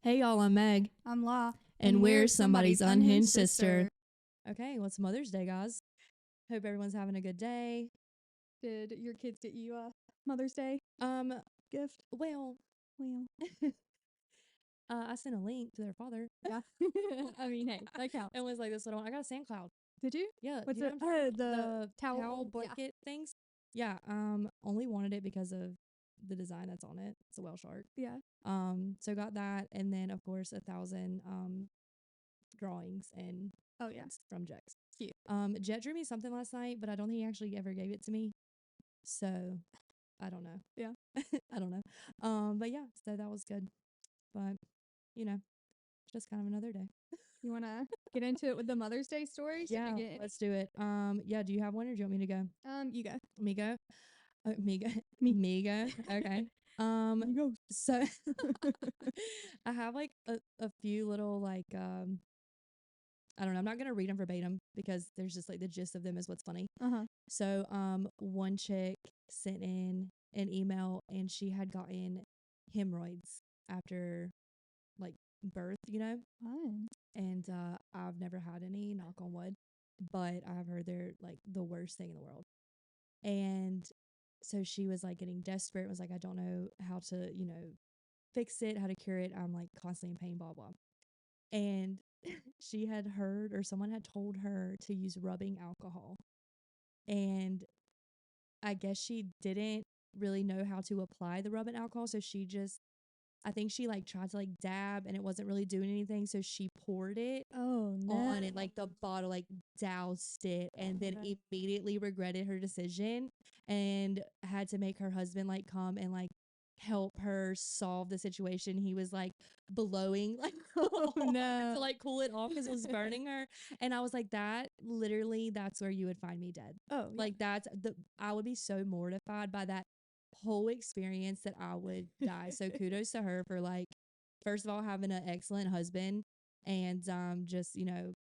Hey y'all, I'm Meg. I'm La. And we're somebody's unhinged sister. Okay, well, it's Mother's Day, guys. Hope everyone's having a good day. Did your kids get you a Mother's Day gift? Well, Well, I sent a link to their father. yeah. I mean, hey, that counts. And was like this little, I got a sand cloud. Did you? Yeah. What's you it? know what I'm- The towel towel yeah. bucket things. Yeah. Only wanted it because of the design that's on it. It's a whale shark. Yeah. So got that, and then of course 1,000 drawings and Oh yeah. prints from Jex. Cute. Jet drew me something last night, but I don't think he actually ever gave it to me. So I don't know. Yeah. I don't know. But yeah, so that was good. But you know, just kind of another day. You want to get into it with the Mother's Day stories? Did you Yeah, get any? let's do it. Yeah, do you have one or do you want me to go? You go. Me go? Me go? Me. Me go? Okay. You go. So I have like a few little like I don't know. I'm not gonna read them verbatim because there's just like the gist of them is what's funny. So one chick sent in an email and she had gotten hemorrhoids after like birth, you know? Fun. And I've never had any, knock on wood, but I've heard they're like the worst thing in the world. And so she was like getting desperate, was like, I don't know how to, fix it, how to cure it. I'm like constantly in pain, blah, blah. And she had heard or someone had told her to use rubbing alcohol. And I guess she didn't really know how to apply the rubbing alcohol. So she just, I think she like tried to like dab and it wasn't really doing anything. So she poured it Oh no. on it, like the bottle, like doused it, and then immediately regretted her decision and had to make her husband like come and like help her solve the situation. He was like blowing like Oh no. to like cool it off because it was burning her. And I was like, that literally, that's where you would find me dead. Oh yeah. Like I would be so mortified by that whole experience that I would die. So kudos to her for like, first of all, having an excellent husband and just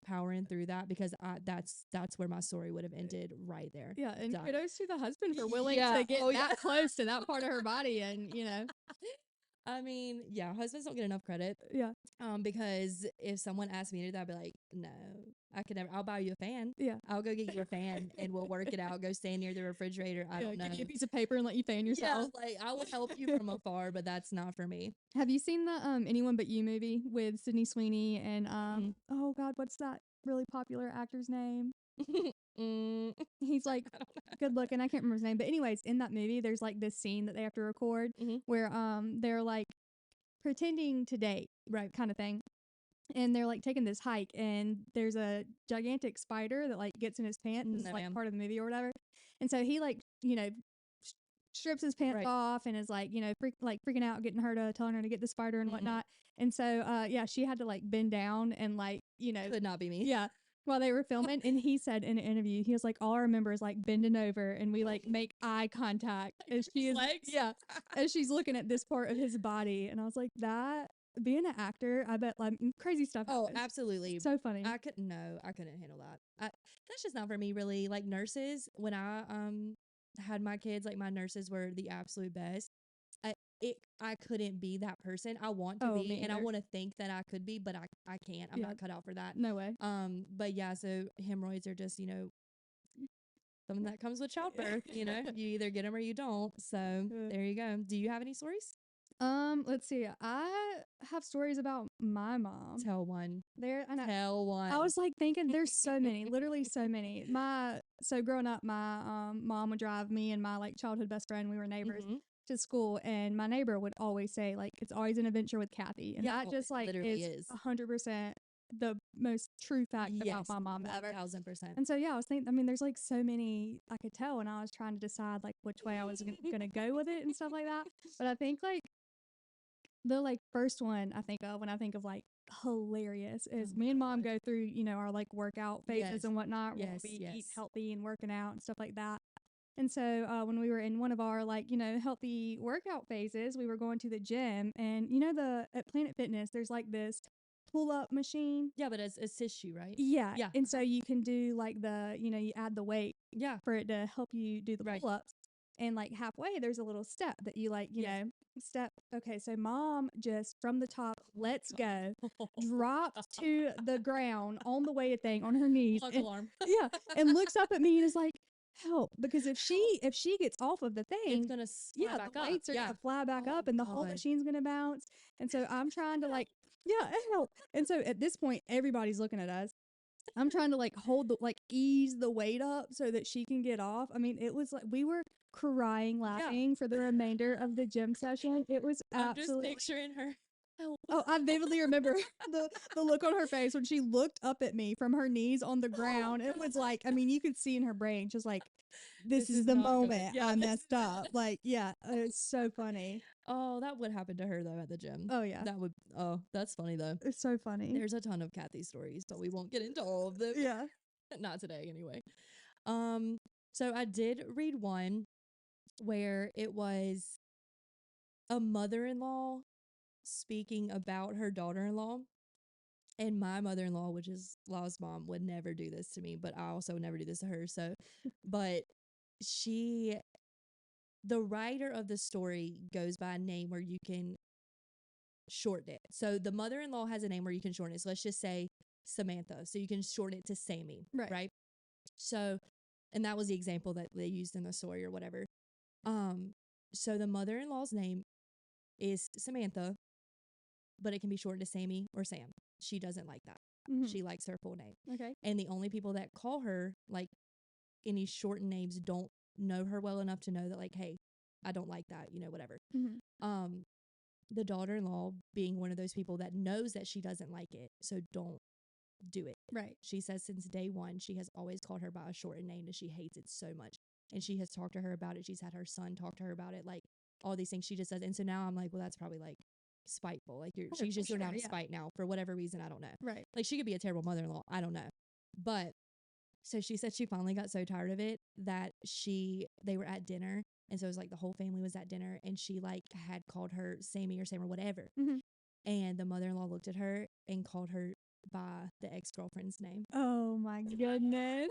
powering through that, because that's where my story would have ended right there. Yeah, and Done. kudos to the husband for willing Yeah. to get Oh, yeah. that close to that part of her body, and I mean, yeah, husbands don't get enough credit. Yeah. Because if someone asked me to do that, I'd be like, no, I could never. I'll buy you a fan. Yeah. I'll go get you a fan and we'll work it out. Go stand near the refrigerator. I don't know. Give you a piece of paper and let you fan yourself. Yeah, like I will help you from afar, but that's not for me. Have you seen the Anyone But You movie with Sydney Sweeney and oh god, what's that really popular actor's name? He's like good looking. I can't remember his name, but anyways, in that movie, there's like this scene that they have to record where they're like pretending to date, right, kind of thing. And they're like taking this hike, and there's a gigantic spider that like gets in his pants. This is like part of the movie or whatever. And so he like strips his pants off and is like freaking out, getting her to telling her to get the spider and whatnot. And so yeah, she had to like bend down and like could not be me. Yeah. While they were filming, and he said in an interview, he was like, all I remember is like bending over and we like make eye contact as she is as she's looking at this part of his body. And I was like, that being an actor, I bet like crazy stuff happens. Oh, absolutely. So funny. I couldn't handle that. That's just not for me, really. Like nurses, when I had my kids, like my nurses were the absolute best. I couldn't be that person. I want to be, and I want to think that I could be, but I can't. I'm not cut out for that. No way. But yeah, so hemorrhoids are just something that comes with childbirth. You either get them or you don't. So there you go. Do you have any stories? Let's see. I have stories about my mom. Tell one. Tell one. I was like thinking, there's so many, literally so many. So growing up, my mom would drive me and my like childhood best friend. We were neighbors to school, and my neighbor would always say like, it's always an adventure with Kathy, and that just like is 100% the most true fact about my mom ever. 1000%. And so yeah, I was thinking, I mean, there's like so many I could tell, and I was trying to decide like which way I was gonna go with it and stuff like that. But I think like the like first one I think of when I think of like hilarious is me and mom go through our like workout phases and whatnot, where we eat healthy and working out and stuff like that. And so when we were in one of our like healthy workout phases, we were going to the gym, and at Planet Fitness there's like this pull-up machine. Yeah, but it's tissue, right? Yeah. And so you can do like the you add the weight for it to help you do the pull-ups. And like halfway, there's a little step that you like, you Yes. know, step. Okay, so mom just from the top, let's go, drops to the ground on the weighted thing on her knees. Honk And, alarm. yeah, and looks up at me and is like, help, because if she gets off of the It's thing, gonna fly back the up. weights are Yeah. gonna fly back Oh, up and the whole God. machine's gonna bounce. And so I'm trying to like, yeah, help. And so at this point, everybody's looking at us. I'm trying to like ease the weight up so that she can get off. I mean, it was like we were crying, laughing for the remainder of the gym session. It was I'm just absolutely. picturing her. Oh, I vividly remember the look on her face when she looked up at me from her knees on the ground. It was like, I mean, you could see in her brain, just like, this is the not good. moment Yeah, I messed up. Like, yeah, it's so funny. Oh, that would happen to her though at the gym. Oh yeah, That would. Oh, that's funny though. it's so funny. There's a ton of Kathy stories, but we won't get into all of them. Yeah. Not today, anyway. So I did read one where it was a mother-in-law speaking about her daughter-in-law. And my mother-in-law, which is Law's mom, would never do this to me, but I also would never do this to her. So, but the writer of the story goes by a name where you can shorten it. So the mother-in-law has a name where you can shorten it. So let's just say Samantha. So you can shorten it to Sammy, right? So, and that was the example that they used in the story or whatever. So the mother-in-law's name is Samantha, but it can be shortened to Sammy or Sam. She doesn't like that. Mhm. She likes her full name. Okay. And the only people that call her like any shortened names don't know her well enough to know that like, hey, I don't like that, whatever. Mhm. The daughter-in-law being one of those people that knows that she doesn't like it, so don't do it. Right. She says since day one, she has always called her by a shortened name and she hates it so much. And she has talked to her about it. She's had her son talk to her about it, like all these things she just does. And so now I'm like, well, that's probably like spiteful. Like she's just doing it out of spite now for whatever reason. I don't know. Right. Like she could be a terrible mother-in-law. I don't know. But so she said she finally got so tired of it that they were at dinner. And so it was like the whole family was at dinner and she like had called her Sammy or Sam or whatever. Mhm. And the mother-in-law looked at her and called her by the ex-girlfriend's name. Oh my goodness.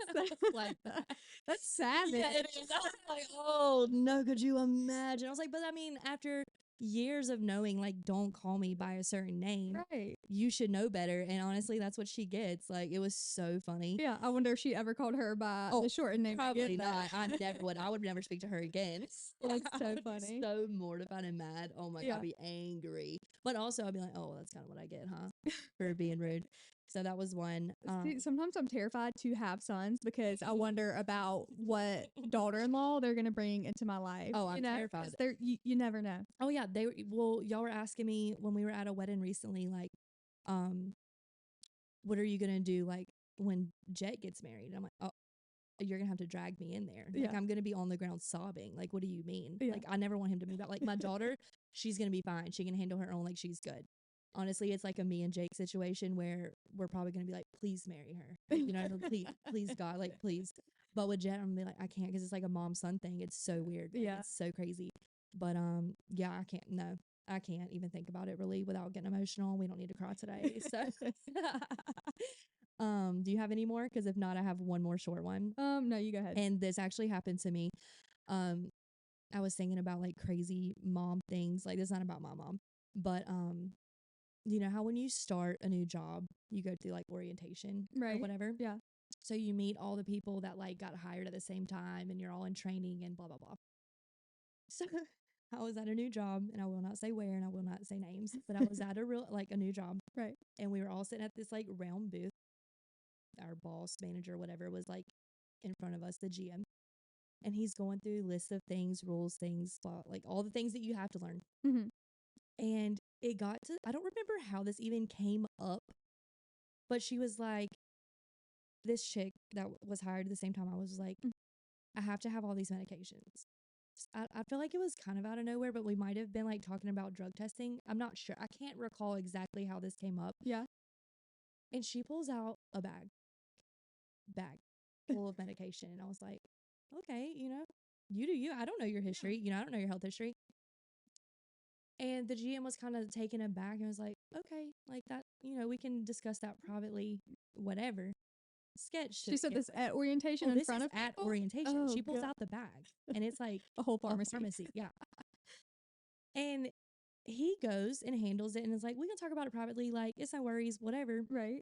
Like that. That's savage. Yeah, it is. I was like, oh no, could you imagine? I was like, but I mean, after years of knowing, like, don't call me by a certain name. Right. You should know better. And honestly, that's what she gets. Like, it was so funny. Yeah, I wonder if she ever called her by the shortened name. Probably not. I never would. I would never speak to her again. That's I so would be funny. so mortified and mad. Oh my God, Yeah. I'd be angry. But also, I'd be like, oh, that's kind of what I get, huh? For being rude. So that was one. See, sometimes I'm terrified to have sons because I wonder about what daughter-in-law they're gonna bring into my life. Oh, I'm terrified. 'Cause you never know. Oh yeah, y'all were asking me when we were at a wedding recently, like, what are you gonna do like when Jet gets married? And I'm like, oh, you're gonna have to drag me in there. Like Yeah. I'm gonna be on the ground sobbing. Like, what do you mean? Yeah. Like I never want him to move out. Like my daughter, she's gonna be fine. She can handle her own. Like she's good. Honestly, it's like a me and Jake situation where we're probably gonna be like, please marry her. Please God, like please. But with Jet, I'm gonna be like, I can't because it's like a mom son thing. It's so weird. Like, Yeah. it's so crazy. But yeah, I can't. No, I can't even think about it really without getting emotional. We don't need to cry today. So, do you have any more? Because if not, I have one more short one. No, you go ahead. And this actually happened to me. I was thinking about like crazy mom things. Like, this is not about my mom, but you know how when you start a new job, you go through like orientation or whatever. Yeah. So you meet all the people that like got hired at the same time, and you're all in training and blah blah blah. So I was at a new job, and I will not say where, and I will not say names, but I was at a new job, Right. and we were all sitting at this like round booth. Our boss, manager, whatever, was like in front of us, the GM, and he's going through lists of things, rules, things, blah, like all the things that you have to learn. Mm-hmm. And it got to, I don't remember how this even came up, but she was like, this chick that was hired at the same time I was like, I have to have all these medications. I feel like it was kind of out of nowhere, but we might have been like talking about drug testing. I'm not sure. I can't recall exactly how this came up. Yeah. And she pulls out a bag full of medication. And I was like, okay, you do you. I don't know your history. I don't know your health history. And the GM was kind of taken aback and was like, okay, like that, we can discuss that privately, whatever. sketch. She said this at orientation in this front is of at people? orientation. Oh, She pulls God. out the bag, and it's like A whole a pharmacy. pharmacy. Yeah. And he goes and handles it and is like, we can talk about it privately. Like, it's no worries, whatever. Right.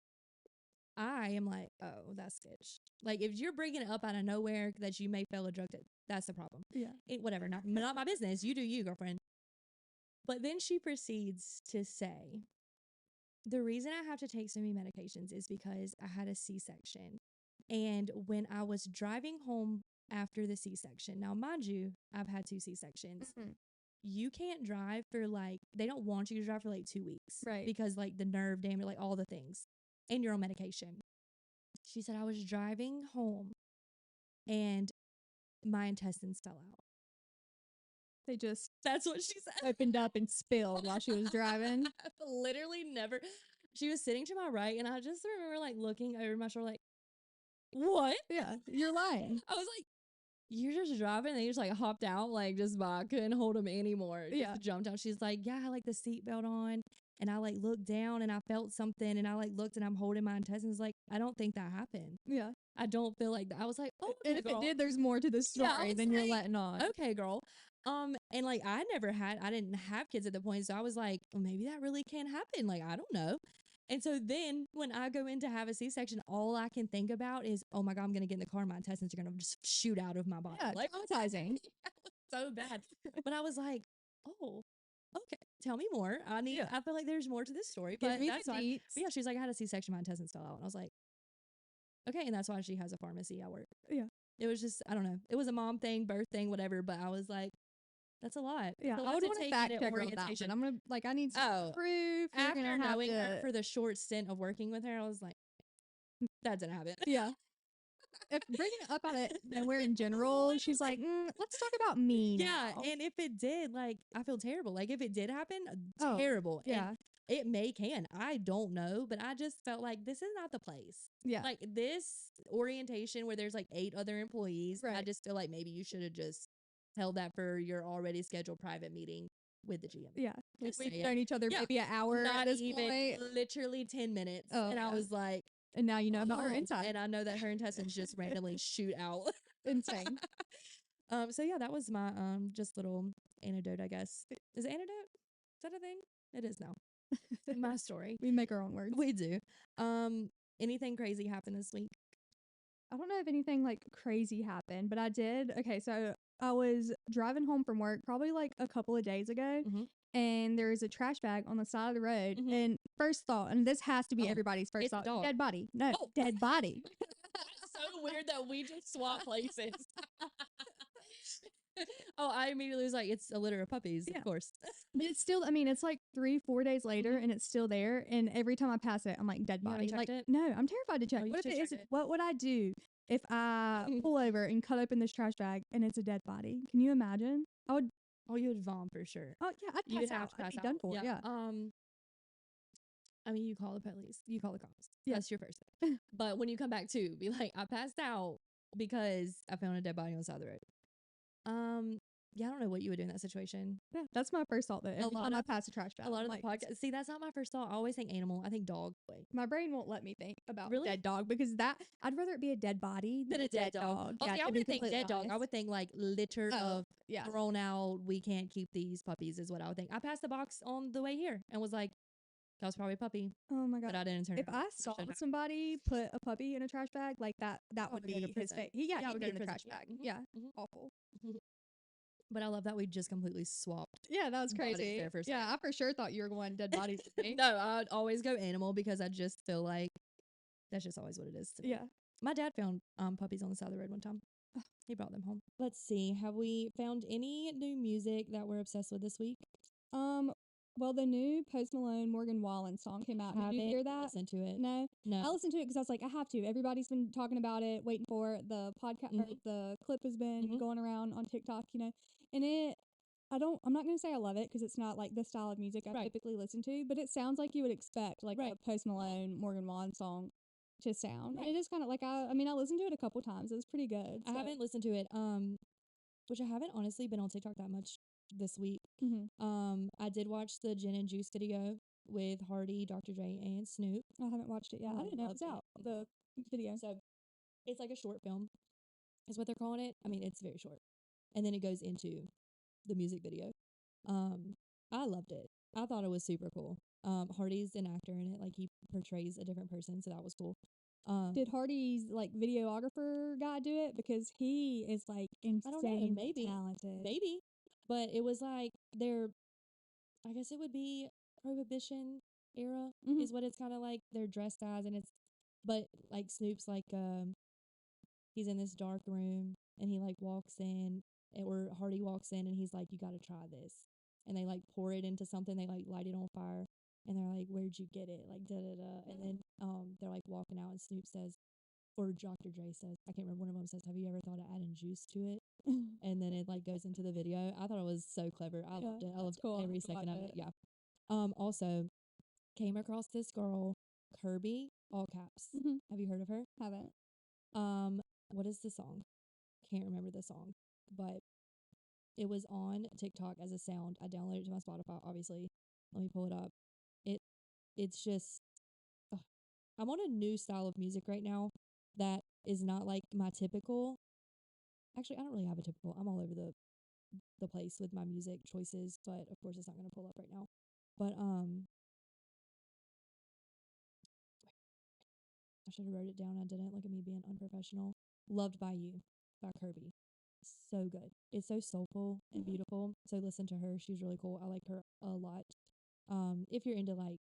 I am like, oh, that's sketch. Like, if you're bringing it up out of nowhere that you may fail a drug test, that's the problem. Yeah. Whatever, not my business. You do you, girlfriend. But then she proceeds to say, the reason I have to take so many medications is because I had a C-section. And when I was driving home after the C-section, now mind you, I've had 2 C-sections. Mhm. You can't drive for like, they don't want you to drive for like 2 weeks. Right. Because like the nerve damage, like all the things. And you're on medication. She said, I was driving home and my intestines fell out. They just That's what she said. opened up and spilled while she was driving. I've literally never. She was sitting to my right, and I just remember like looking over my shoulder, like, what? Yeah, you're lying. I was like, you're just driving, and you just like hopped out, like just by couldn't hold him anymore. Yeah. Just jumped out. She's like, yeah, I had like the seatbelt on, and I like looked down, and I felt something, and I like looked, and I'm holding my intestines. Like, I don't think that happened. Yeah. I don't feel like that. I was like, oh, And if it did, there's more to this Yeah, I story was than you're like, letting on. okay, girl. And like I didn't have kids at the point, so I was like, well, maybe that really can happen. Like, I don't know. And so then when I go in to have a C-section, all I can think about is, oh my God, I'm gonna get in the car, my intestines are gonna just shoot out of my body. Yeah, Like, traumatizing. so bad. But I was like, oh, okay, tell me more. I feel like there's more to this story. Give But me that's the fine. deets. But yeah, she's like, I had a C-section, my intestines fell out. And I was like, okay, and that's why she has a pharmacy at work. Yeah. It was just, I don't know. It was a mom thing, birth thing, whatever. But I was like, that's a lot. Yeah, So I would want to fact check her on that one. I'm gonna I need some proof. You're After gonna have knowing her to. for the short stint of working with her, I was like, that didn't happen. Yeah. If bringing it up out of nowhere in general, she's like, let's talk about me Yeah, now. and if it did, like, I feel terrible. Like, if it did happen, Oh, terrible. yeah. And it can. I don't know, but I just felt like this is not the place. Yeah. Like, this orientation where there's like 8 other employees, I Right. just feel like maybe you should have just held that for your already scheduled private meeting with the GM. Yeah. Like Just we've saying. known each other Yeah. maybe an hour Not at this even point. literally 10 minutes. Oh, and I yeah. was like, And now you know about her oh, inside. and I know that her intestines just randomly shoot out. Insane. So yeah, that was my just little anecdote, I guess. Is it anecdote? Is that a thing? It is now. My story. We make our own words. We do. Anything crazy happened this week? I don't know if anything like crazy happened, but I did. Okay, so I was driving home from work probably like a couple of days ago, Mhm. and there's a trash bag on the side of the road. Mhm. And first thought, and this has to be Oh, everybody's first it's a thought, dog. dead body. No, Oh. dead body. It's so weird that we just swap places. Oh, I immediately was like, it's a litter of puppies, Yeah. of course. But it's still, I mean, it's like 3-4 days later, Mhm. and it's still there. And every time I pass it, I'm like, dead You haven't body. Like, checked it? no, I'm terrified to check. Oh, you What if should it check isn't? it. What would I do if I pull over and cut open this trash bag and it's a dead body? Can you imagine? I would. Oh, you would vom for sure. Oh yeah, I'd You pass would have out. to I'd pass be out. done for. Yeah. I mean, you call the police. You call the cops. Yeah. That's your first thing. But when you come back to, be like, I passed out because I found a dead body on the side of the road. Yeah, I don't know what you would do in that situation. Yeah, that's my first thought though. Every lot time I of- pass a trash bag, A lot I'm of like, the podcast. See, that's not my first thought. I always think animal. I think dog. my brain won't let me think about Really? dead dog because that I'd rather it be a dead body Than a dead dog. Oh, Yeah, see, I to be wouldn't think completely dead dog. I honest. would think like litter Oh, of yeah. thrown out. We can't keep these puppies, is what I would think. I passed the box on the way here and was like, that was probably a puppy, Oh my but god. I didn't turn. If around. I saw should've. somebody put a puppy in a trash bag, like that I would would go to be his prison. fate. Yeah, I He'd would be go in to the prison. trash Yeah. bag. Mhm. Yeah. Mhm. Awful. But I love that we just completely swapped. Yeah, that was Bodies crazy. there for a Yeah, I for sure thought you were going dead bodies with me. No, I'd always go animal because I just feel like that's just always what it is to me. Yeah. My dad found puppies on the side of the road one time. He brought them home. Let's see. Have we found any new music that we're obsessed with this week? Well, the new Post Malone Morgan Wallen song came out. Did you hear that? Listen to it. No. No. I listened to it because I was like, I have to. Everybody's been talking about it, waiting for it. The podcast, or the clip has been going around on TikTok, and I'm not going to say I love it because it's not like the style of music I typically listen to, but it sounds like you would expect like a Post Malone Morgan Wallen song to sound. And it is kind of like, I listened to it a couple times. It was pretty good. I haven't listened to it. Which I haven't honestly been on TikTok that much this week. Mm-hmm. I did watch the Gin and Juice video with Hardy, Dr. Dre, and Snoop. I haven't watched it yet. Oh, I didn't know it was loved out. The video. So it's like a short film, is what they're calling it. I mean, it's very short, and then it goes into the music video. I loved it. I thought it was super cool. Hardy's an actor in it, like he portrays a different person, so that was cool. Did Hardy's like videographer guy do it? Because he is like I don't know, insane maybe. talented. Maybe, but it was like I guess it would be Prohibition era Mhm. is what it's kind of like. They're dressed as, and but like Snoop's like he's in this dark room and he like walks in, or Hardy walks in and he's like, you got to try this, and they like pour it into something, they like light it on fire, and they're like, where'd you get it, like da da da, and then they're like walking out, and Snoop says, or Dr. Dre says, I can't remember, one of them says, have you ever thought of adding juice to it? And then it like goes into the video. I thought it was so clever. I loved it. I loved cool. every I second of liked it. Yeah. Also came across this girl, Kirby, all caps. Mhm. Have you heard of her? Haven't. What is the song? Can't remember the song, but it was on TikTok as a sound. I downloaded it to my Spotify, obviously. Let me pull it up. It's just ugh. I'm on a new style of music right now that is not like my typical. Actually, I don't really have a typical. I'm all over the place with my music choices, but of course it's not going to pull up right now. But I should have wrote it down. I didn't. Look at me being unprofessional. Loved by You by Kirby. So good. It's so soulful and beautiful. So listen to her. She's really cool. I like her a lot. If you're into like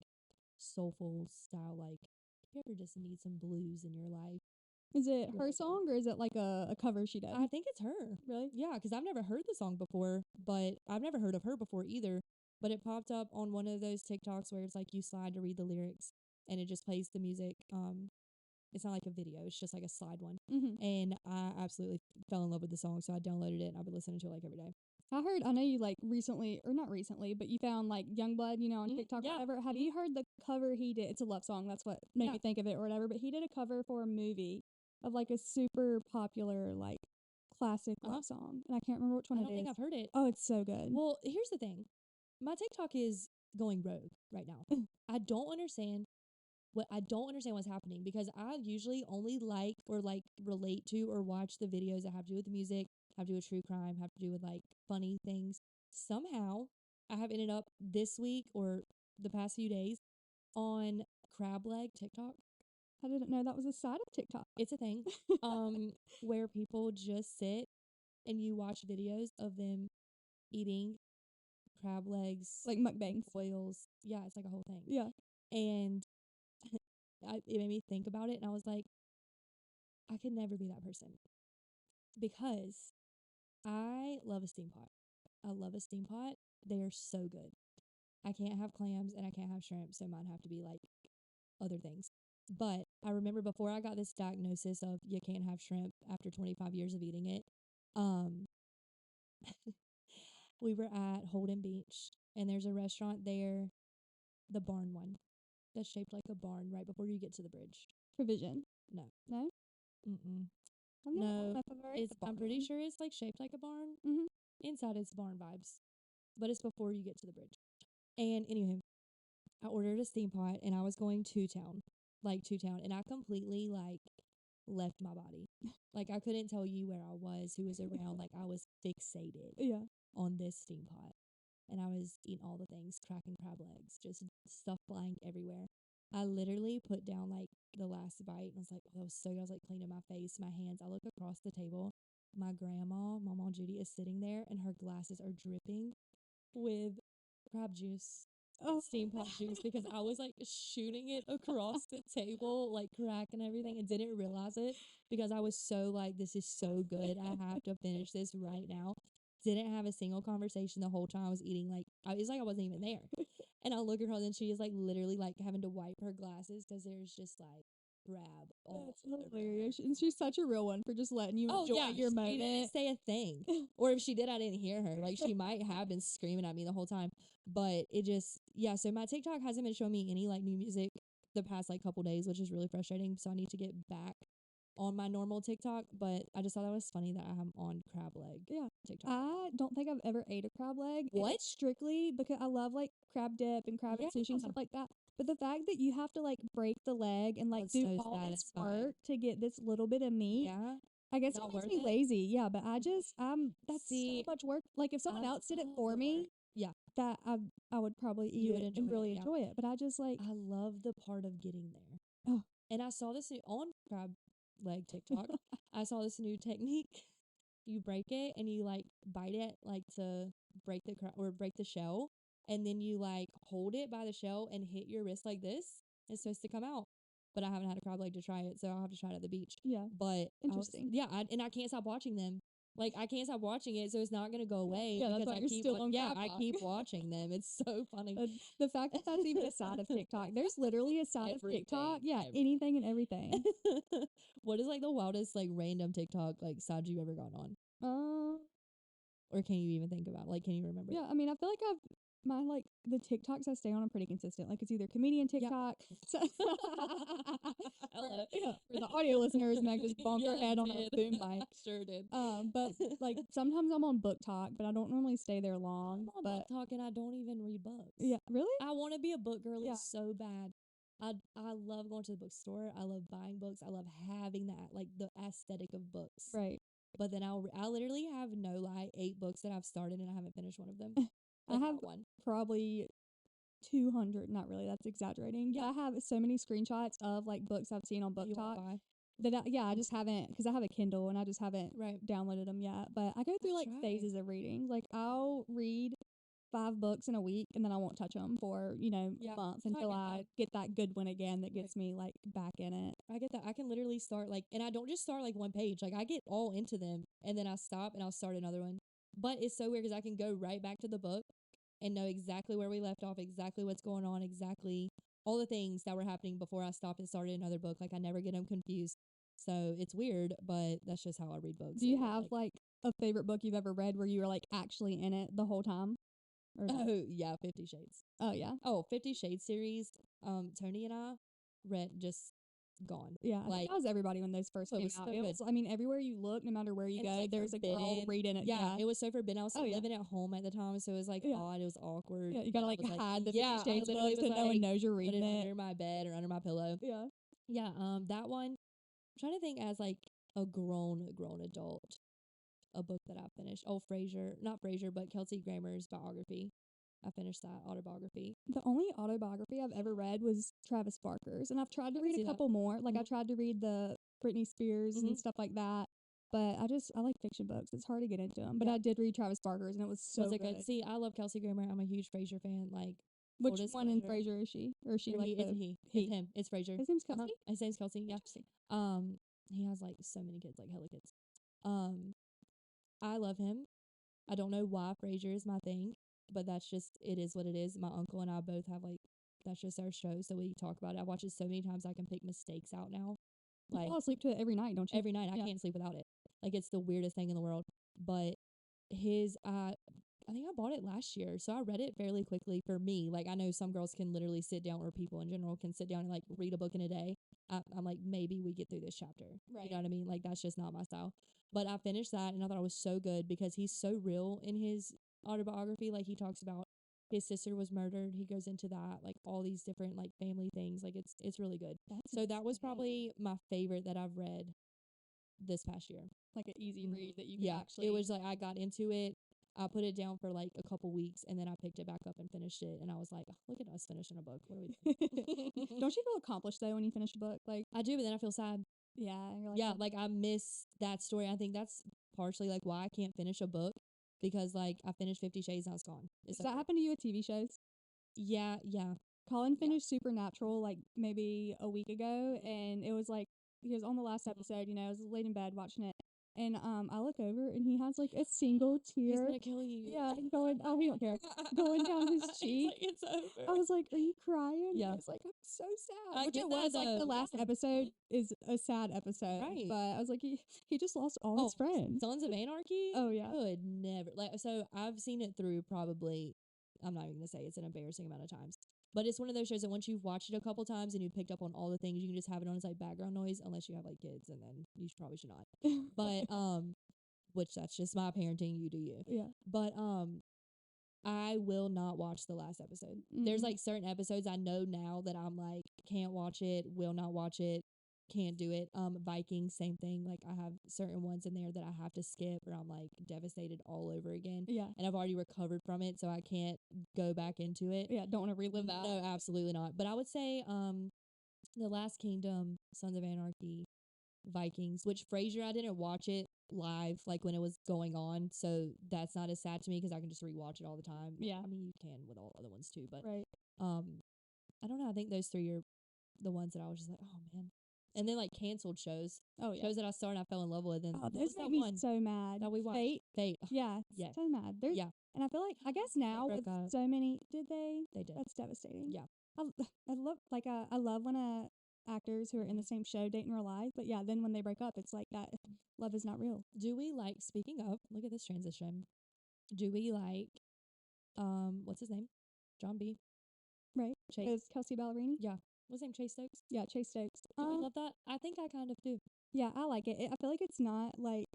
soulful style, like if you ever just need some blues in your life. Is it her Really song or is it like a cover she did? I think it's her. Really? Yeah, because I've never heard the song before, but I've never heard of her before either. But it popped up on one of those TikToks where it's like you slide to read the lyrics and it just plays the music. It's not like a video, it's just like a slide one. Mm-hmm. And I absolutely fell in love with the song, so I downloaded it and I've been listening to it like every day. I know you like recently, or not recently, but you found like Youngblood, on TikTok or yeah. whatever. Have you heard the cover he did? It's a love song. That's what made me think of it or whatever. But he did a cover for a movie of like a super popular, like classic love song. And I can't remember which one I it don't think is. I've heard it. Oh, it's so good. Well, here's the thing. My TikTok is going rogue right now. I don't understand what's happening, because I usually only like or like relate to or watch the videos that have to do with the music, have to do with true crime, have to do with like funny things. Somehow I have ended up this week or the past few days on crab leg TikTok. I didn't know that was a side of TikTok. It's a thing. Where people just sit and you watch videos of them eating crab legs, Like mukbangs. boils. Yeah, it's like a whole thing. Yeah. And it made me think about it, and I was like, I could never be that person, because I love a steam pot. I love a steam pot. They are so good. I can't have clams and I can't have shrimp, so mine have to be like other things. But I remember before I got this diagnosis of you can't have shrimp after 25 years of eating it, um, we were at Holden Beach, and there's a restaurant there, the barn one, that's shaped like a barn right before you get to the bridge. Provision. No. No? Mm-mm. No. I'm pretty sure it's like shaped like a barn. Mm-hmm. Inside it's barn vibes, but it's before you get to the bridge. And anywho, I ordered a steam pot and I was going to town, and I completely like left my body. Like I couldn't tell you where I was, who was around. Like I was fixated on this steam pot, and I was eating all the things, cracking crab legs, just stuff flying everywhere. I literally put down like the last bite and I was like, oh, that was so good. I was like cleaning my face, my hands. I look across the table. My grandma, Mama Judy, is sitting there and her glasses are dripping with crab juice. Steam pot juice, because I was like shooting it across the table, like cracking everything, and didn't realize it because I was so like, this is so good. I have to finish this right now. Didn't have a single conversation the whole time I was eating. Like, it's like I wasn't even there. And I look at her and she is like literally like having to wipe her glasses because there's just like crab all That's hilarious. And she's such a real one for just letting you enjoy your she moment. didn't say a thing. Or if she did, I didn't hear her. Like, she might have been screaming at me the whole time. But it just, so my TikTok hasn't been showing me any like new music the past like couple days, which is really frustrating. So I need to get back on my normal TikTok, but I just thought that was funny that I'm on crab leg Yeah. TikTok. I don't think I've ever ate a crab leg. and What? it's strictly because I love like crab dip and crab and sushi and Yeah. stuff like that. But the fact that you have to like break the leg and like That's do so all this satisfying. work to get this little bit of meat, Yeah. I guess Not it makes worth me it? lazy. Yeah, but I just that's See, so much work. Like if someone I else did it love for the me, work. Yeah. that I would probably eat You would it and enjoy it, really yeah. enjoy it. But I just like I love the part of getting there. Oh. And I saw this on crab leg TikTok. I saw this new technique. You break it and you like bite it like to break the or break the shell, and then you like hold it by the shell and hit your wrist like this. It's supposed to come out. But I haven't had a crab leg to try it, so I'll have to try it at the beach. Yeah. But Interesting. and I can't stop watching them. Like I can't stop watching it, so it's not gonna go away. Yeah, that's because why I you're keep still on yeah, crab I talk. keep watching them. It's so funny. The fact that that's even a side of TikTok. There's literally a side of TikTok. Everything, Yeah, everything. anything and everything. What is like the wildest like random TikTok like side you ever gone on? Or can you even think about? Like, can you remember? Yeah, I mean, I feel like the TikToks I stay on are pretty consistent. Like, it's either comedian Yeah. TikTok. Hello. Yeah, for the audio listeners, Meg just bonked her Yeah, head I on a did. boom mic. Sure did. But like sometimes I'm on book talk, but I don't normally stay there long. I'm on But book talk and I don't even read books. yeah, really? I want to be a book girly Yeah. so bad. I love going to the bookstore. I love buying books. I love having that like the aesthetic of books. Right. But then I literally have no lie 8 books that I've started and I haven't finished one of them. I have not one. probably 200. Not really. That's exaggerating. Yeah, I have so many screenshots of like books I've seen on Book You Talk. wanna buy? I just haven't because I have a Kindle and I just haven't Right. downloaded them yet. But I go through like Try. phases of reading. Like I'll read 5 books in a week and then I won't touch them for Yeah, a month I until get I that. get that good one again that gets me like back in it. I get that. I can literally start like, and I don't just start like one page. Like I get all into them, and then I stop and I'll start another one. But it's so weird because I can go right back to the book and know exactly where we left off, exactly what's going on, exactly all the things that were happening before I stopped and started another book. Like I never get them confused. So it's weird, but that's just how I read books. Do you have like a favorite book you've ever read where you were like actually in it the whole time? Or no? Oh yeah, 50 Shades. Oh yeah. Oh, 50 Shades series. Tony and I read just gone. Yeah, I think Like that was everybody when those first it came was out. so It good. was, I mean, everywhere you look, no matter where you And it's, go, like, there's a girl forbidden. reading it. Yeah, it was so forbidden. I was Oh, yeah. living at home at the time, so it was like Yeah. odd. It was awkward. Yeah, you gotta I like was, hide the yeah, 50 Shades I literally books was so no one like, knows you're put reading it it. under my bed or under my pillow. Yeah. Yeah, that one. I'm trying to think as like a grown adult, a book that I finished. Oh, not Frasier, but Kelsey Grammer's biography. I finished that autobiography. The only autobiography I've ever read was Travis Barker's, and I've tried to I can read see a that. couple more. Like I Mhm. tried to read the Britney Spears and stuff like that. But I like fiction books. It's hard to get into them. But Yeah. I did read Travis Barker's, and it was so Was it good. good? See, I love Kelsey Grammer. I'm a huge Frasier fan. Like, Which full one in disclosure. Frasier is she? Or is she Or like it's the he. he? It's him. It's Frasier. His name's Kelsey? His name's Kelsey. Yeah. Interesting. He has like so many kids, like hella kids. I love him. I don't know why Frasier is my thing, but that's just it is what it is. My uncle and I both have like that's just our show, so we talk about it. I watch it so many times I can pick mistakes out now. You Like fall asleep to it every night, don't you? every night, I Yeah. can't sleep without it. Like it's the weirdest thing in the world. But his I think I bought it last year, so I read it fairly quickly for me. Like I know some girls can literally sit down, or people in general can sit down and like read a book in a day. I'm like, maybe we get through this chapter. Right. You know what I mean? Like that's just not my style. But I finished that and I thought it was so good because he's so real in his autobiography. Like he talks about his sister was murdered. He goes into that, like all these different like family things. Like it's really good. So that was probably my favorite that I've read this past year. Like an easy read that you Yeah, can actually. it was like I got into it. I put it down for like a couple weeks and then I picked it back up and finished it. And I was like, "Oh, look at us finishing a book. What are we doing?" Don't you feel accomplished though when you finish a book? Like, I do, but then I feel sad. yeah, you're like, Yeah, like I miss that story. I think that's partially like why I can't finish a book because like I finished 50 Shades and I was gone. does that happen to you with TV shows? Yeah. Colin finished Supernatural like maybe a week ago, and it was like he was on the last episode. I was laid in bed watching it, and I look over and he has like a single He's tear. gonna kill you. Yeah, going. Oh, he don't care. Going down his He's cheek. like, it's over. I was like, "Are you crying?" Yeah. I was like, "I'm so sad." I Which get it that, was like the though. last episode is a sad episode, Right. But I was like, he just lost all his friends. Sons of Anarchy? Oh yeah. Could never. Like, so I've seen it through probably, I'm not even going to say it's an embarrassing amount of times. But it's one of those shows that once you've watched it a couple times and you've picked up on all the things, you can just have it on as like background noise, unless you have like kids, and then you probably should not. But which that's just my parenting. You do you. Yeah. But I will not watch the last episode. There's like certain episodes I know now that I'm like can't watch it, will not watch it, can't do it. Vikings, same thing. Like I have certain ones in there that I have to skip, or I'm like devastated all over again. Yeah. And I've already recovered from it, so I can't go back into it. Yeah. Don't want to relive that. No, absolutely not. But I would say The Last Kingdom, Sons of Anarchy, Vikings, which Frasier, I didn't watch it live like when it was going on, so that's not as sad to me because I can just rewatch it all the time. Yeah. I mean you can with all other ones too, but Right. I don't know. I think those three are the ones that I was just like, oh man. And then like canceled shows, Oh yeah. shows that I started and I fell in love with. And Oh, what those was make that me one so mad. that we watched? Fate. Fate. Yeah. Yeah. So mad. There's Yeah, and I feel like I guess now with broke up. so many did they? They did. That's devastating. Yeah. I love I love when actors who are in the same show date in real life, but yeah, then when they break up, it's like that love is not real. Do we like? Speaking of, look at this transition. Do we like? What's his name? John B. Right? Chase. Is Kelsey Ballerini? Yeah. What's his name? Chase Stokes. Yeah, Chase Stokes. Do we love that? I think I kind of do. Yeah, I like it. I feel like it's not like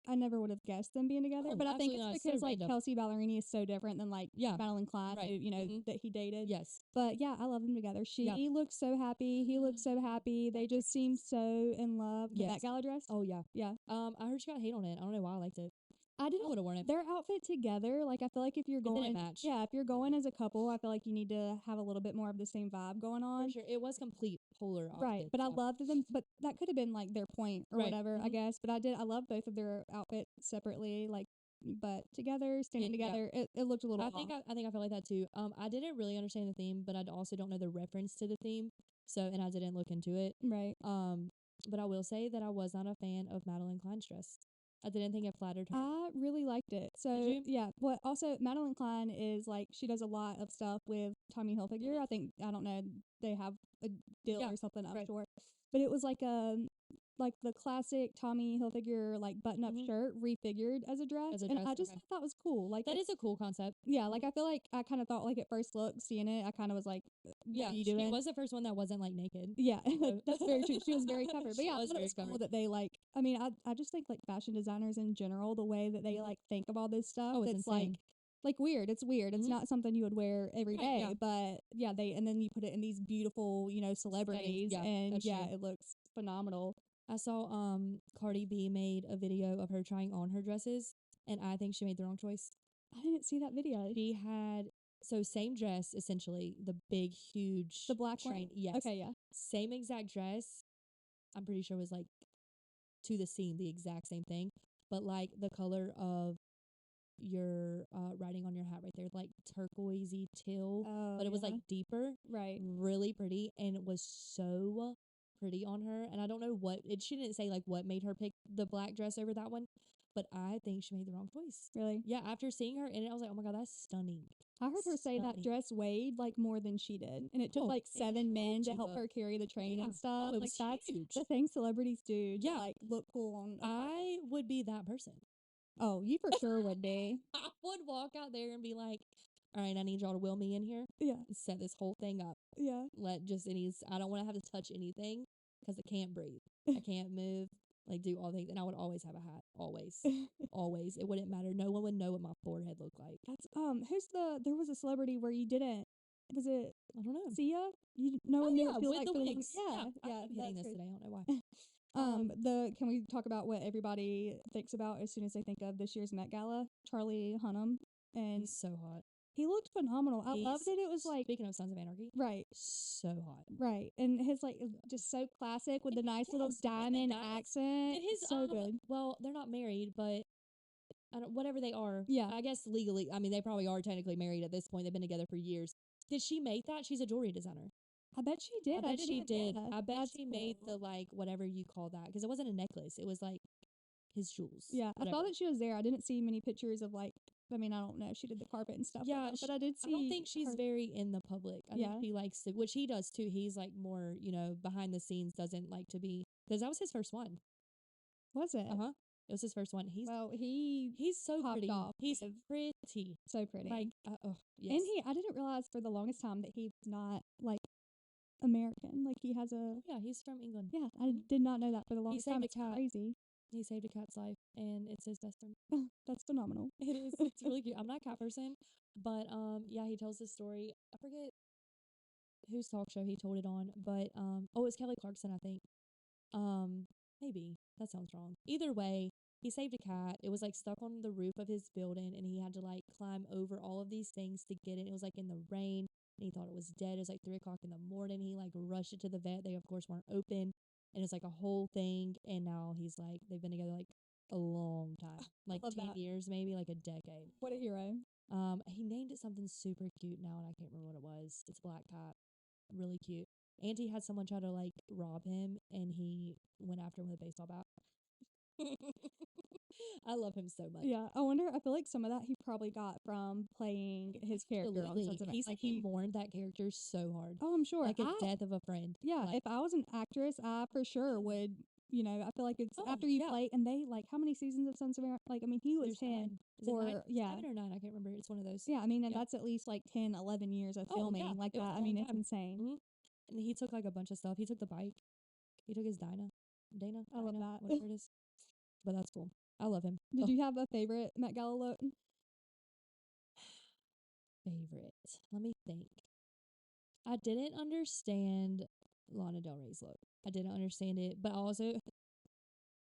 I never would have guessed them being together, Oh, but I think absolutely not. it's It's so because like random. Kelsey Ballerini is so different than like Yeah. Madeline Klein, Right. who, you know, Mhm. that he dated. Yes. But yeah, I love them together. She looks so happy. He looks so happy. They just seem so in love. The Yes. Met Gala dress. Oh yeah. Yeah. I heard she got hate on it. I don't know why I liked it. I I didn't. would have worn it. Their outfit together, like I feel like if you're It didn't going, match. yeah, if you're going as a couple, I feel like you need to have a little bit more of the same vibe going For on. sure. It was complete polar opposites. Right, but I yeah. loved them. But that could have been like their point or Right. whatever, I Mhm. guess. But I love both of their outfits separately, like, but together, standing Yeah. together, it looked a little. I think I felt like that too. I didn't really understand the theme, but I also don't know the reference to the theme. So and I didn't look into it. Right. But I will say that I was not a fan of Madeline Klein's dress. I didn't think it flattered her. I really liked it. So you? yeah, but also Madeline Klein is like she does a lot of stuff with Tommy Hilfiger. I don't know, they have a deal Yeah, or something, I'm right. sure. But it was like the classic Tommy Hilfiger like button up Mhm. shirt refigured as a dress. As a And dress, I just okay. thought that was cool. Like That is a cool concept. yeah, like I feel like I kind of thought like at first look seeing it, I kind of was like, what Yeah, are you she doing? was the first one that wasn't like naked. Yeah, So- that's very true. She was very covered. But She yeah, I was thought it very was cool covered. that they like, I mean, I just think like fashion designers in general, the way that they Mhm. like think of all this stuff, Oh, it's it's insane. like weird. It's weird. It's Mhm. not something you would wear every Right, day, yeah. but yeah, and then you put it in these beautiful, celebrities yeah, and that's yeah, true. it looks phenomenal. I saw Cardi B made a video of her trying on her dresses, and I think she made the wrong choice. I didn't see that video. She had same dress essentially, the big huge The black one? train. Yes. Okay, yeah. Same exact dress. I'm pretty sure it was like to the seam, the exact same thing, but like the color of your writing on your hat right there, like turquoisey teal, Oh, but it was yeah. like deeper, Right. really pretty, and it was so pretty on her. And I don't know what it. She didn't say like what made her pick the black dress over that one, but I think she made the wrong choice. Really? Yeah, after seeing her in it, I was like, oh my god, that's stunning. I heard her say that Stunning. dress weighed like more than she did, and it took Oh, like it 7 men had to to, help her carry the train Yeah. and stuff. Oh, it like was that's huge. the thing celebrities do to Yeah. like look cool on. I would be that person. Oh, you for sure would be. I would walk out there and be like, all right, I need y'all to wheel me in here Yeah, and set this whole thing up. yeah. I don't want to have to touch anything because I can't breathe. I can't move, like do all things. And I would always have a hat. Always. Always. It wouldn't matter. No one would know what my forehead looked like. That's there was a celebrity where you didn't. Was it I don't know. Sia? No one Oh, knew yeah, what it feels with like the for wigs. Yeah, I yeah. keep hitting That's this crazy. today. I don't know why. Can we talk about what everybody thinks about as soon as they think of this year's Met Gala? Charlie Hunnam, and He's so hot. he looked phenomenal. I loved it. It was like Speaking of Sons of Anarchy, right. so hot. Right, and his like just so classic with the nice little Yes, with the diamond diamonds. accent. And his so good. well, they're not married, but whatever they are. Yeah. I guess legally. I mean, they probably are technically married at this point. They've been together for years. Did she make that? She's a jewelry designer. I bet she did. I bet didn't she even did. know that. I bet That's she made cool. the like whatever you call that because it wasn't a necklace. It was like his jewels. Yeah, I whatever. saw that she was there. I didn't see many pictures of like. I mean, I don't know. She did the carpet and stuff. Yeah, with them, but I did see. I don't think she's her- very in the public. I Yeah. think she likes to, which he does too. He's like more, behind the scenes, doesn't like to be, because that was his first one. Was it? Uh huh. It was his first one. Well, He's so popped pretty. off He's with- pretty. so pretty. Like, oh yes. And I didn't realize for the longest time that he's not like American. Like he has a yeah, he's from England. yeah. I did not know that for the longest saved time. a It's cat. crazy. He saved a cat's life, and it's his best friend. That's phenomenal. It is. It's really cute. I'm not a cat person, but yeah, he tells this story. I forget whose talk show he told it on, but oh, it's Kelly Clarkson, I think. Maybe that sounds wrong. Either way, he saved a cat. It was like stuck on the roof of his building, and he had to like climb over all of these things to get it. It was like in the rain, and he thought it was dead. It was like 3 o'clock in the morning. He like rushed it to the vet. They of course weren't open, and it was like a whole thing. And now he's like they've been together like a long time, like love 10 that. years, maybe like a decade. What a hero. He named it something super cute now, and I can't remember what it was. It's a black cat, really cute. And he had someone try to like rob him, and he went after him with a baseball bat. I love him so much. Yeah, I wonder. I feel like some of that he probably got from playing his character on Absolutely. Sons of He said like he mourned that character so hard, Oh, I'm sure. like a death of a friend. Yeah, Like, if I was an actress, I for sure would. You know, I feel like it's Oh, after you yeah. play, and they like how many seasons of Sons of Anarchy? Like, I mean, he was there's 10 9. Is it for 9? yeah, 7 or 9? I can't remember. It's one of those. yeah. I mean, and Yeah. that's at least like 10, 11 years of Oh, filming yeah. like It was that. a I mean, long it's time. insane. Mhm. And he took like a bunch of stuff. He took the bike. He took his Dana. I love Dinah, that. whatever it is. But that's cool. I love him. Did Ugh. you have a favorite Met Gala look? Favorite? Let me think. I didn't understand Lana Del Rey's look. I didn't understand it, but also,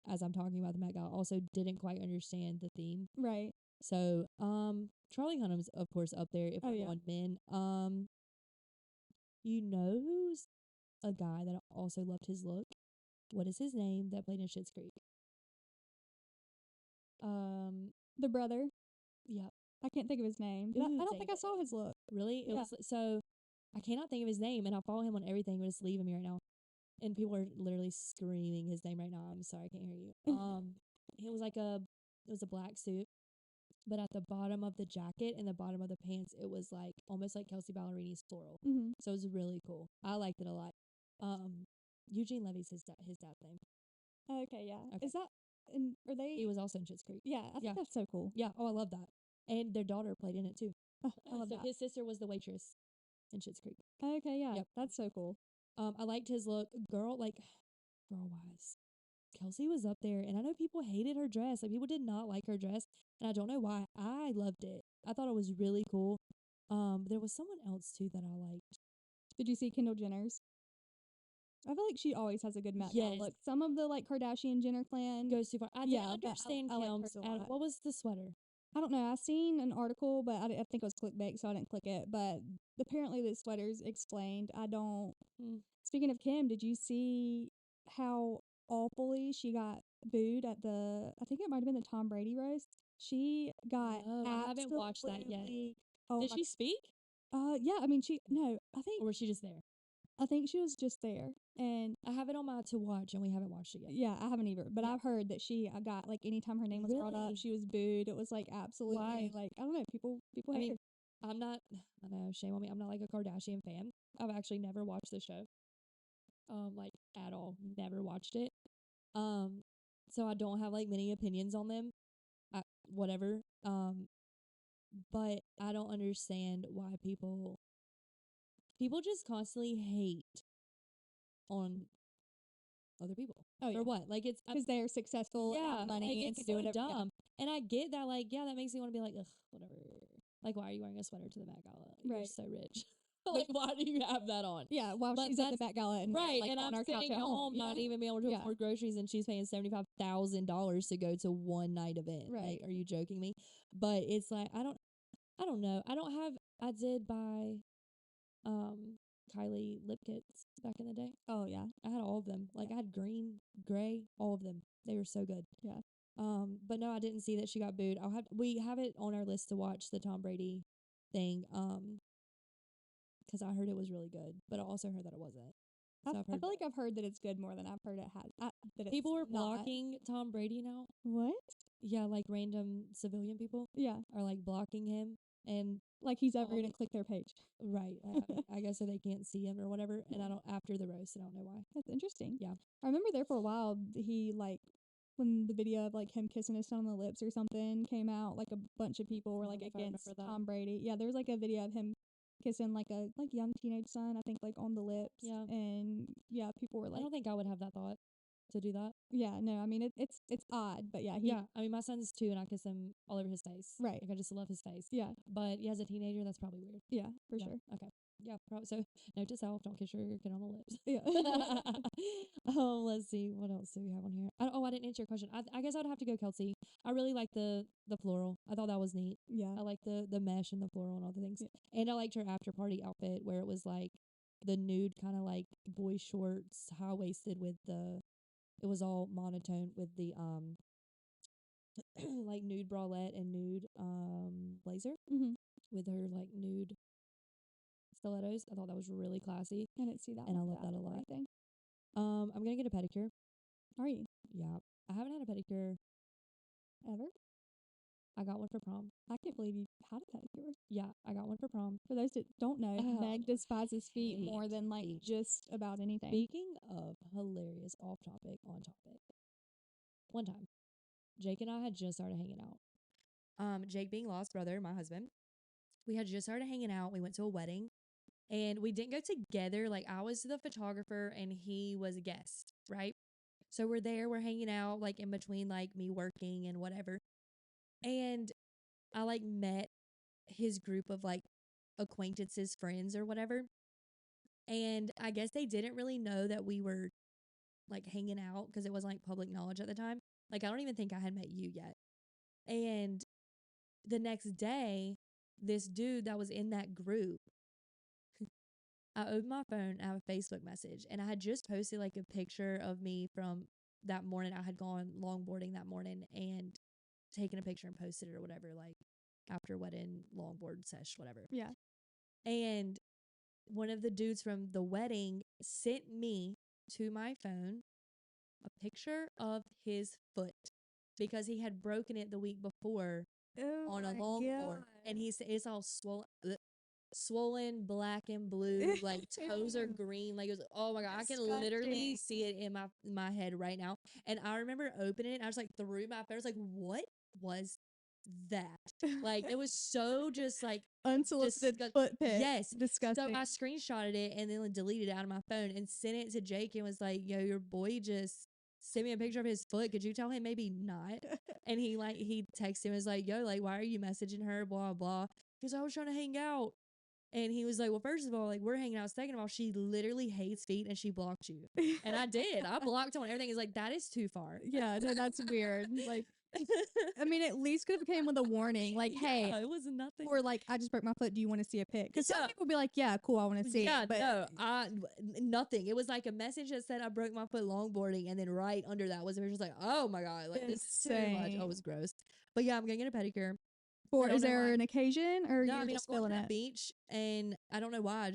as I'm talking about the Met Gala, also didn't quite understand the theme. Right. So, Charlie Hunnam's of course up there if Oh, we're yeah. going men. You know who's a guy that I also loved his look? What is his name that played in Schitt's Creek? The brother. Yeah, I can't think of his name. Ooh, I don't dang think I it. saw his look. really? It Yeah. was so. I cannot think of his name, and I follow him on everything, but it's leaving me right now. And people are literally screaming his name right now. I'm sorry, I can't hear you. It was like it was a black suit, but at the bottom of the jacket and the bottom of the pants, it was like almost like Kelsey Ballerini's floral. Mm-hmm. So it was really cool. I liked it a lot. Eugene Levy's his dad's name. Okay, yeah. Okay. Is that? And are they? He was also in Schitt's Creek. Yeah, I think Yeah. that's so cool. Yeah. Oh, I love that. And their daughter played in it too. Oh, I love so that. his sister was the waitress in Schitt's Creek. Okay, yeah, Yep. that's so cool. I liked his look. Girl wise. Kelsey was up there, and I know people hated her dress. Like people did not like her dress, and I don't know why. I loved it. I thought it was really cool. There was someone else too that I liked. Did you see Kendall Jenner's? I feel like she always has a good Met Gala Yes. look. Some of the like Kardashian Jenner clan Goes too far. I Yeah, didn't but I understand like Kim's. hers a lot. What was the sweater? I don't know. I seen an article, but I think it was clickbait, so I didn't click it. But apparently, the sweater's explained. I don't. Mm. Speaking of Kim, did you see how awfully she got booed at the? I think it might have been the Tom Brady roast. She got. No, I haven't watched that yet. absolutely- Oh Did my she speak, Yeah, I mean, she no, or was she just there? I think she was just there, and I have it on my to watch, and we haven't watched it yet. yeah, I haven't either. But Yeah. I've heard that she got like anytime her name was brought Really? up, she was booed. It was like absolutely Why? like I don't know, people I hate mean, her. I'm not. I know, shame on me. I'm not like a Kardashian fan. I've actually never watched the show. Like at all. Never watched it. So I don't have like many opinions on them. Whatever. But I don't understand why people just constantly hate on other people. Oh yeah, For what? Like it's because they're successful, and have money, like, and it's can do so whatever. yeah. dumb. And I get that, like, yeah, that makes me want to be like, ugh, whatever. Like, why are you wearing a sweater to the Met Gala? You're Right. so rich. Like, why do you have that on? Yeah, while But she's at the that's- Met Gala and Right, like and on I'm our couch sitting at at home, yeah. not even being able to Yeah. afford groceries, and she's paying $75,000 to go to one night event. Right. Like, are you joking me? But it's like I don't know. I did buy Kylie lip kits back in the day. Oh yeah, I had all of them. Like I had green, gray, all of them. They were so good. Yeah. But no, I didn't see that she got booed. We have it on our list to watch the Tom Brady thing. Because I heard it was really good, but I also heard that it wasn't. So I've I heard feel like I've heard that it's good more than I've heard it has. That it's people are not. blocking Tom Brady now. What? Yeah, like random civilian people Yeah, are like blocking him, and like he's ever Oh, gonna click their page. right, I guess so they can't see him or whatever. And I don't after the roast, I don't know why. That's interesting. Yeah. I remember there for a while he like when the video of like him kissing his son on the lips or something came out, like a bunch of people were I like don't know if I against remember that. Tom Brady. Yeah, there was like a video of him kissing like a young teenage son, I think like on the lips. Yeah. And yeah, people were I like, don't think I would have that thought to do that. yeah, no, I mean it's odd, but yeah, Yeah, I mean my son's 2 and I kiss him all over his face. Right. Like I just love his face. yeah, But yeah, as a teenager, that's probably weird. yeah, for Yeah, sure. Okay. Yeah. So note to self: don't kiss your kid on the lips. Yeah. Let's see. What else do we have on here? I didn't answer your question. I guess I'd have to go Kelsey. I really like the floral. I thought that was neat. Yeah. I like the mesh and the floral and all the things. Yeah. And I liked her after party outfit where it was like the nude kind of like boy shorts, high waisted with the. It was all monotone with the like nude bralette and nude blazer Mm-hmm. with her like nude stilettos. I thought that was really classy. I didn't see that And I one, love that a lot. thing. I'm gonna get a pedicure. Are you? Yeah. I haven't had a pedicure Ever? I got one for prom. I can't believe you had a pedicure. Yeah, I got one for prom. For those that don't know, Oh, Meg despises feet hate more than like feet. just about anything. Speaking of hilarious off topic, on topic. One time, Jake and I had just started hanging out. Jake being Lost brother, my husband. We had just started hanging out. We went to a wedding. And we didn't go together. Like I was the photographer and he was a guest, right? So we're there, we're hanging out, like in between like me working and whatever. And I like met his group of like acquaintances, friends or whatever. And I guess they didn't really know that we were like hanging out because it wasn't like public knowledge at the time. Like I don't even think I had met you yet. And the next day, this dude that was in that group, I opened my phone, I have a Facebook message, and I had just posted like a picture of me from that morning. I had gone longboarding that morning and taken a picture and posted it or whatever, like after wedding longboard sesh, whatever. Yeah. And one of the dudes from the wedding sent me to my phone a picture of his foot because he had broken it the week before on a longboard. And he said it's all swollen black and blue, like toes are green, like it was, oh my god, I can literally see it in my head right now. And I remember opening it, I was like threw my phone, I was like, what was that? Like it was so just like unsolicited foot pic. Yes, Disgusting. so I screenshotted it and then deleted it out of my phone and sent it to Jake and was like, yo, your boy just sent me a picture of his foot, could you tell him maybe not? And he texted him, was like, yo, like why are you messaging her, blah blah, because I was trying to hang out. And he was like, well, first of all, like, we're hanging out. Second of all, she literally hates feet and she blocked you. And I did. I blocked him on everything. It's like, that is too far. Yeah, no, that's weird. Like, I mean, at least could have came with a warning. Like, hey, it was nothing. or like, I just broke my foot. Do you want to see a pic? Because some people be like, yeah, cool, I want to see it. But no, nothing. It was like a message that said I broke my foot longboarding. And then right under that was a picture like, oh my God, like, this is too much. Oh, it was gross. But yeah, I'm going to get a pedicure. Is there an occasion or you're just feeling it? Beach, and I don't know why.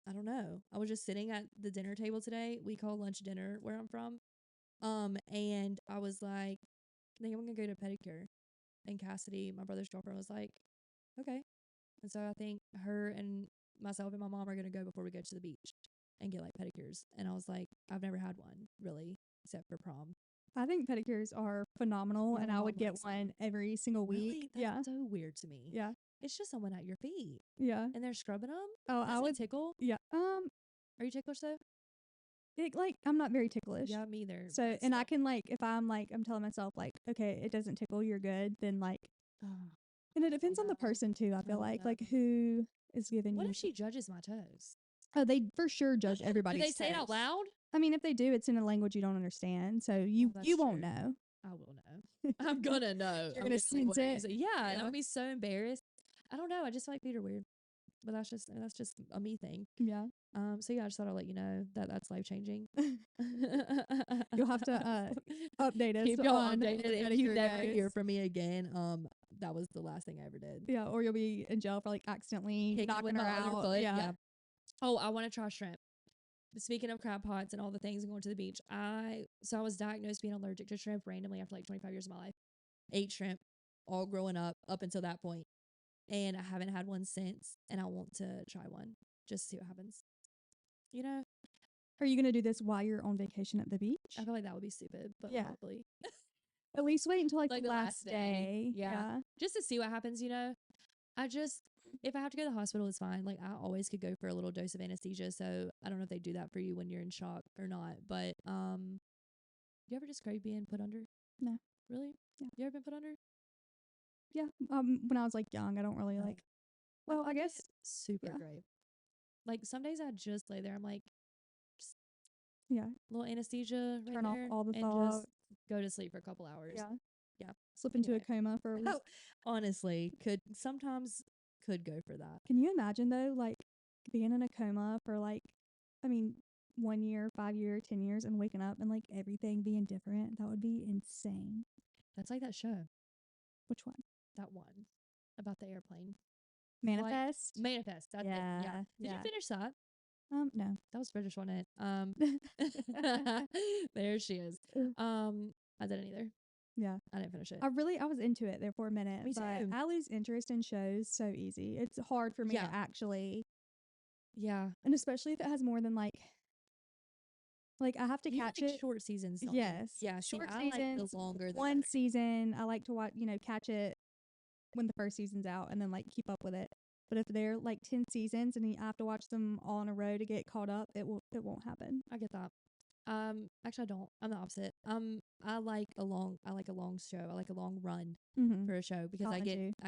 I don't know. I was just sitting at the dinner table today. We call lunch dinner where I'm from. And I was like, I think I'm gonna go to a pedicure. And Cassidy, my brother's girlfriend, was like, okay. And so I think her and myself and my mom are gonna go before we go to the beach and get like pedicures. And I was like, I've never had one really, except for prom. I think pedicures are phenomenal, and I would get one every single week. Really? That's so weird to me. Yeah. It's just someone at your feet. Yeah. And they're scrubbing them? Oh, I would tickle? Yeah. Are you ticklish though? I'm not very ticklish. Yeah, me either. So, and I can like, if I'm telling myself like, okay, it doesn't tickle, you're good, then like, and it depends on the person too, I feel like who is giving you. What if she judges my toes? Oh, they for sure judge everybody's toes. Do they say it out loud? I mean, if they do, it's in a language you don't understand, so you won't know. I will know. I'm gonna know. You're gonna sense it. Yeah, and I'm gonna be so embarrassed. I don't know. I just feel like feet are weird, but that's just a me thing. Yeah. So yeah, I just thought I'd let you know that that's life changing. You'll have to update us. Keep y'all updated. If you never hear from me again, that was the last thing I ever did. Yeah, or you'll be in jail for like accidentally knocking her out. Foot. Yeah. Oh, I want to try shrimp. Speaking of crab pots and all the things going to the beach, I was diagnosed being allergic to shrimp randomly after like 25 years of my life. Ate shrimp all growing up until that point, and I haven't had one since. And I want to try one just to see what happens. You know, are you gonna do this while you're on vacation at the beach? I feel like that would be stupid, but probably. At least wait until like Like the last day. Yeah. Just to see what happens, you know. I just if I have to go to the hospital, it's fine. Like I always could go for a little dose of anesthesia. So I don't know if they do that for you when you're in shock or not. But you ever just crave being put under? No. Really? Yeah. You ever been put under? Yeah. When I was like young, I don't really No. like. Well, I guess super yeah. great. Like some days I just lay there. I'm like, Yeah. little anesthesia right Turn off there, all the and thoughts. just go to sleep for a couple hours. Yeah. Yeah. Slip into a Anyway. coma for a week. Oh, honestly, sometimes could go for that. Can you imagine though, like being in a coma for like, I mean, 1 year, 5 year, 10 years, and waking up and like everything being different? That would be insane. That's like that show. Which one? That one about the airplane. Manifest. Manifest. That's it. Yeah. Did you finish that? No. That was British, wasn't it? There she is. I didn't either. Yeah. I didn't finish it. I was into it there for a minute, Me but too. I lose interest in shows so easy. It's hard for me to actually, and especially if it has more than like I have to You catch like it. short seasons, don't Yes. you? Yeah. Short I like seasons. the longer the One better. season, I like to watch, catch it when the first season's out and then like keep up with it. But if they're like 10 seasons and I have to watch them all in a row to get caught up, it won't happen. I get that. Actually, I don't. I'm the opposite. I like a long show. I like a long run for a show because I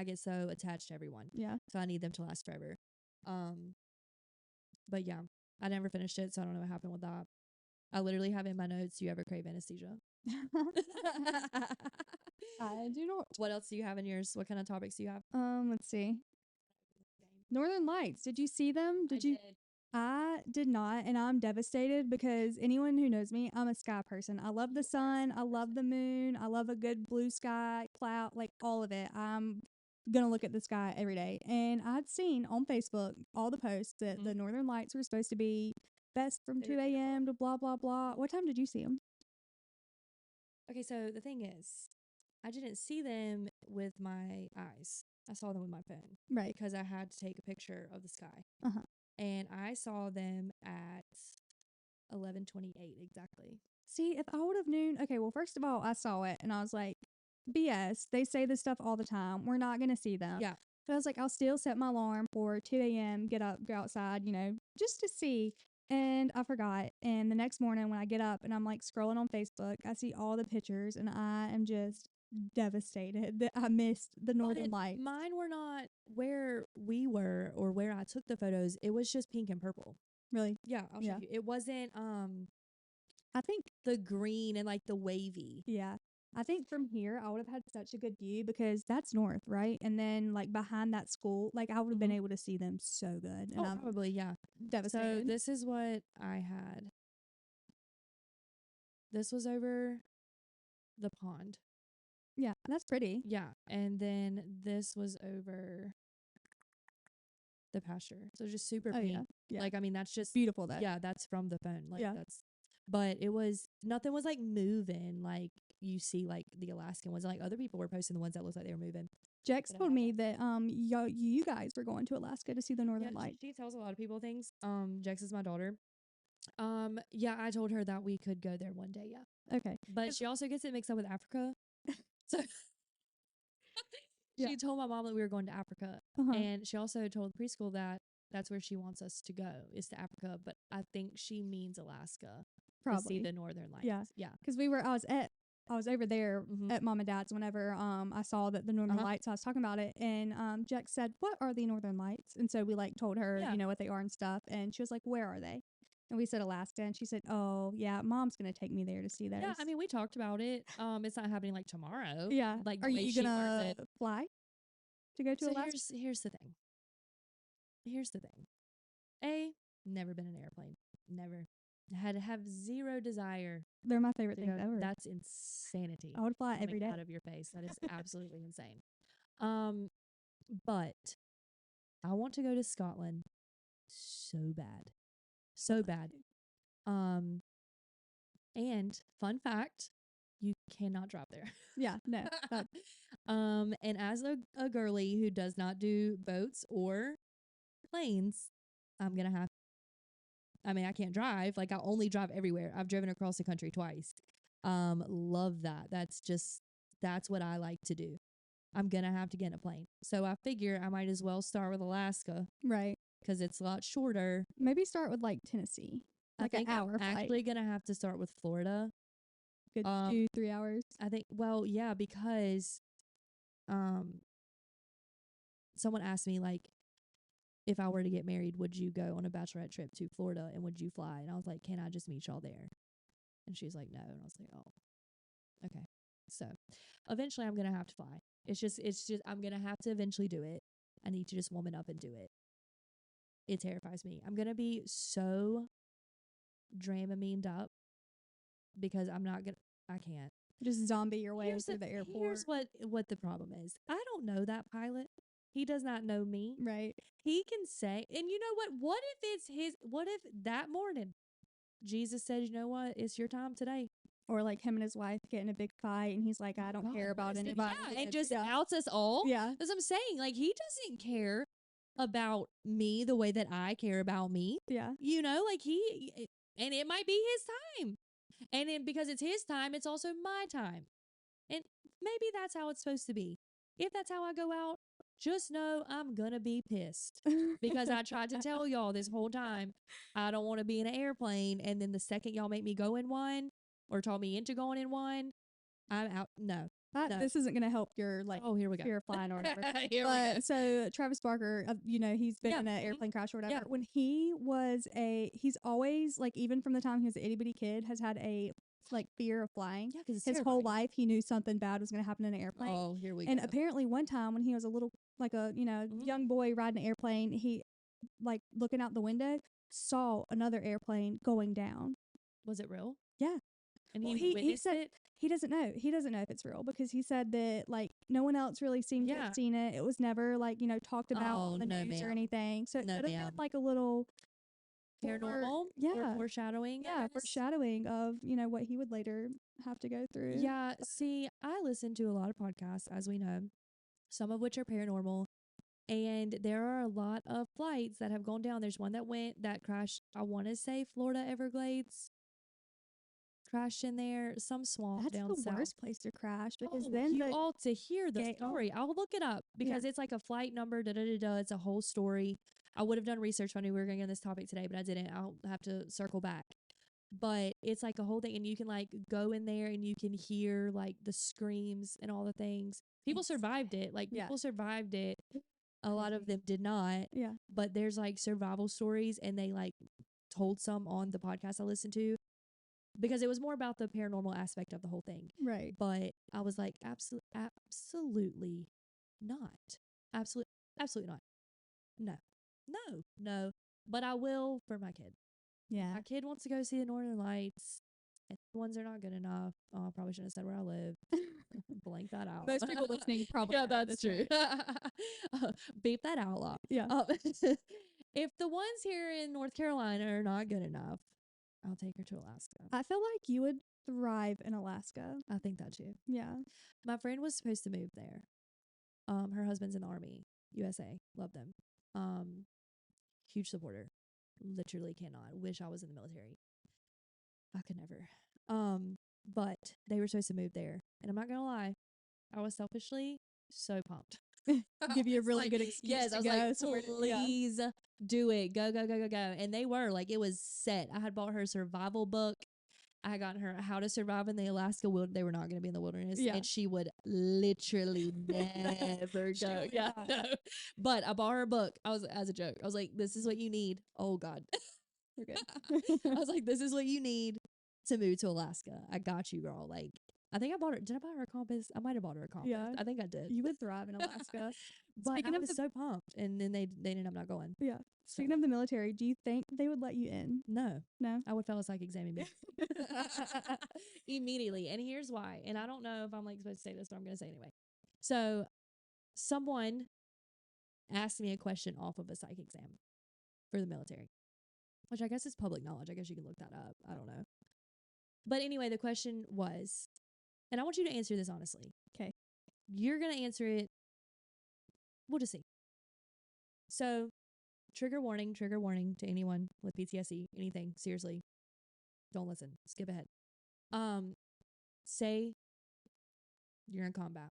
get so attached to everyone. Yeah. So I need them to last forever. But yeah, I never finished it, so I don't know what happened with that. I literally have in my notes, "Do you ever crave anesthesia?" I do not. What else do you have in yours? What kind of topics do you have? Let's see. Northern Lights. Did you see them? Did you? I did not, and I'm devastated because anyone who knows me, I'm a sky person. I love the sun. I love the moon. I love a good blue sky, cloud, like all of it. I'm gonna look at the sky every day. And I'd seen on Facebook all the posts that the Northern Lights were supposed to be best from 2 a.m. to blah blah blah. What time did you see them? Okay, so the thing is, I didn't see them with my eyes. I saw them with my phone. Right. Because I had to take a picture of the sky. Uh-huh. And I saw them at 11:28 exactly. See, if I would have known, okay, well, first of all, I saw it and I was like, BS. They say this stuff all the time. We're not going to see them. Yeah. But I was like, I'll still set my alarm for 2 a.m., get up, go outside, just to see. And I forgot. And the next morning when I get up and I'm like scrolling on Facebook, I see all the pictures and I am just devastated that I missed the Northern Lights. Mine were not where we were or where I took the photos. It was just pink and purple. Really? Yeah, I'll show you. It wasn't I think the green and like the wavy. Yeah. I think from here I would have had such a good view because that's north, right? And then like behind that school, like I would have been able to see them so good. And I'm probably, yeah. devastated. So this is what I had. This was over the pond. Yeah, that's pretty. Yeah, and then this was over the pasture. So just super pink. Yeah. Like, I mean, that's just beautiful though. Yeah, that's from the phone. Like Yeah. but nothing was like moving like you see like the Alaskan ones. Like other people were posting the ones that looked like they were moving. Jex told me that you guys were going to Alaska to see the Northern Lights. She tells a lot of people things. Jex is my daughter. Yeah, I told her that we could go there one day, yeah. Okay. But she also gets it mixed up with Africa. So she told my mom that we were going to Africa. And she also told the preschool that that's where she wants us to go, is to Africa. But I think she means Alaska. Probably. To see the Northern Lights. Yeah. Yeah. Because I was over there at Mom and Dad's whenever I saw that the Northern Lights. I was talking about it, and Jex said, "What are the Northern Lights?" And so we like told her, what they are and stuff, and she was like, "Where are they?" And we said Alaska, and she said, "Oh yeah, Mom's gonna take me there to see those." Yeah, I mean we talked about it. It's not happening like tomorrow. Yeah. Like are you gonna fly to go to Alaska? Here's the thing. Here's the thing. Never been in an airplane. Never. Have zero desire. They're my favorite things ever. That's insanity. I would fly every day. Out of your face. That is absolutely insane. But I want to go to Scotland so bad. So bad. And fun fact, you cannot drive there. Yeah, no. And as a girly who does not do boats or planes, I'm gonna have. I mean, I can't drive. Like I only drive everywhere. I've driven across the country twice. Love that. That's just that's what I like to do. I'm going to have to get in a plane. So I figure I might as well start with Alaska Right. because it's a lot shorter. Maybe start with like Tennessee. I Like an think hour I'm flight. actually going to have to start with Florida. Good 2-3 hours. I think, well, yeah, because someone asked me, like, if I were to get married, would you go on a bachelorette trip to Florida and would you fly? And I was like, can I just meet y'all there? And she's like, no. And I was like, oh, okay. So eventually I'm going to have to fly. It's just, I'm going to have to eventually do it. I need to just woman up and do it. It terrifies me. I'm going to be so Dramamined up because I'm not going to, I can't. Just zombie your way through the airport. Here's what the problem is. I don't know that pilot. He does not know me. Right. He can say, and you know what? What if that morning Jesus said, you know what? It's your time today. Or like him and his wife get in a big fight and he's like, I don't care about anybody. Yeah, and just outs us all. Yeah. That's what I'm saying. Like, he doesn't care about me the way that I care about me. Yeah. You know, like and it might be his time. And then because it's his time, it's also my time. And maybe that's how it's supposed to be. If that's how I go out, just know I'm going to be pissed because I tried to tell y'all this whole time, I don't want to be in an airplane. And then the second y'all make me go in one or told me into going in one, I'm out. No. This isn't going to help your here we go. fear of flying or whatever. Here we go. So Travis Barker, he's been in an airplane crash or whatever. Yeah. When he's always like, even from the time he was an itty bitty kid, has had a fear of flying. Yeah, because his whole life he knew something bad was going to happen in an airplane. Oh, here we go. And apparently one time when he was a little young boy riding an airplane, he looking out the window saw another airplane going down. Was it real? Yeah. And he said it? He doesn't know. He doesn't know if it's real because he said that no one else really seemed to have seen it. It was never talked about on the news or anything. So it could have been a little paranormal, foreshadowing. Yeah, foreshadowing of what he would later have to go through. Yeah, see, I listen to a lot of podcasts, as we know, some of which are paranormal, and there are a lot of flights that have gone down. There's one that crashed, I want to say Florida Everglades. Crashed in there, some swamp down south. That's the worst place to crash because you ought to hear the story. I'll look it up because it's like a flight number, It's a whole story. I would have done research if I knew we were going to get on this topic today, but I didn't. I'll have to circle back. But it's like a whole thing, and you can go in there and you can hear the screams and all the things. People survived it. People survived it. A lot of them did not. Yeah. But there's survival stories, and they told some on the podcast I listened to. Because it was more about the paranormal aspect of the whole thing. Right. But I was like, absolutely not. Absolutely not. No. But I will for my kid. Yeah. My kid wants to go see the Northern Lights. And the ones are not good enough. Oh, I probably shouldn't have said where I live. Blank that out. Most people listening probably. Yeah, that's true. Beep that out loud. Yeah. If the ones here in North Carolina are not good enough, I'll take her to Alaska. I feel like you would thrive in Alaska. I think that too. Yeah. My friend was supposed to move there. Her husband's in the Army, USA. Love them. Huge supporter. Literally cannot. Wish I was in the military. I could never. But they were supposed to move there. And I'm not going to lie. I was selfishly so pumped. Give you a really good excuse. Yes, to I was go. like, please do it. Go. And they were it was set. I had bought her a survival book. I had gotten her How to Survive in the Alaska Wilderness. They were not going to be in the wilderness. Yeah. And she would literally never go. Yeah. No. But I bought her a book. As a joke. I was like, this is what you need. Oh, God. We're good. I was like, this is what you need to move to Alaska. I got you, girl. I think I bought her. Did I buy her a compass? I might have bought her a compass. Yeah. I think I did. You would thrive in Alaska. But I was so pumped. And then they ended up not going. Yeah. Speaking of the military, do you think they would let you in? No. No? I would fail a psych exam immediately. And here's why. And I don't know if I'm supposed to say this, but I'm going to say anyway. So someone asked me a question off of a psych exam for the military, which I guess is public knowledge. I guess you can look that up. I don't know. But anyway, the question was, and I want you to answer this honestly. Okay. You're going to answer it. We'll just see. So, trigger warning to anyone with PTSD, anything, seriously. Don't listen. Skip ahead. Say You're in combat.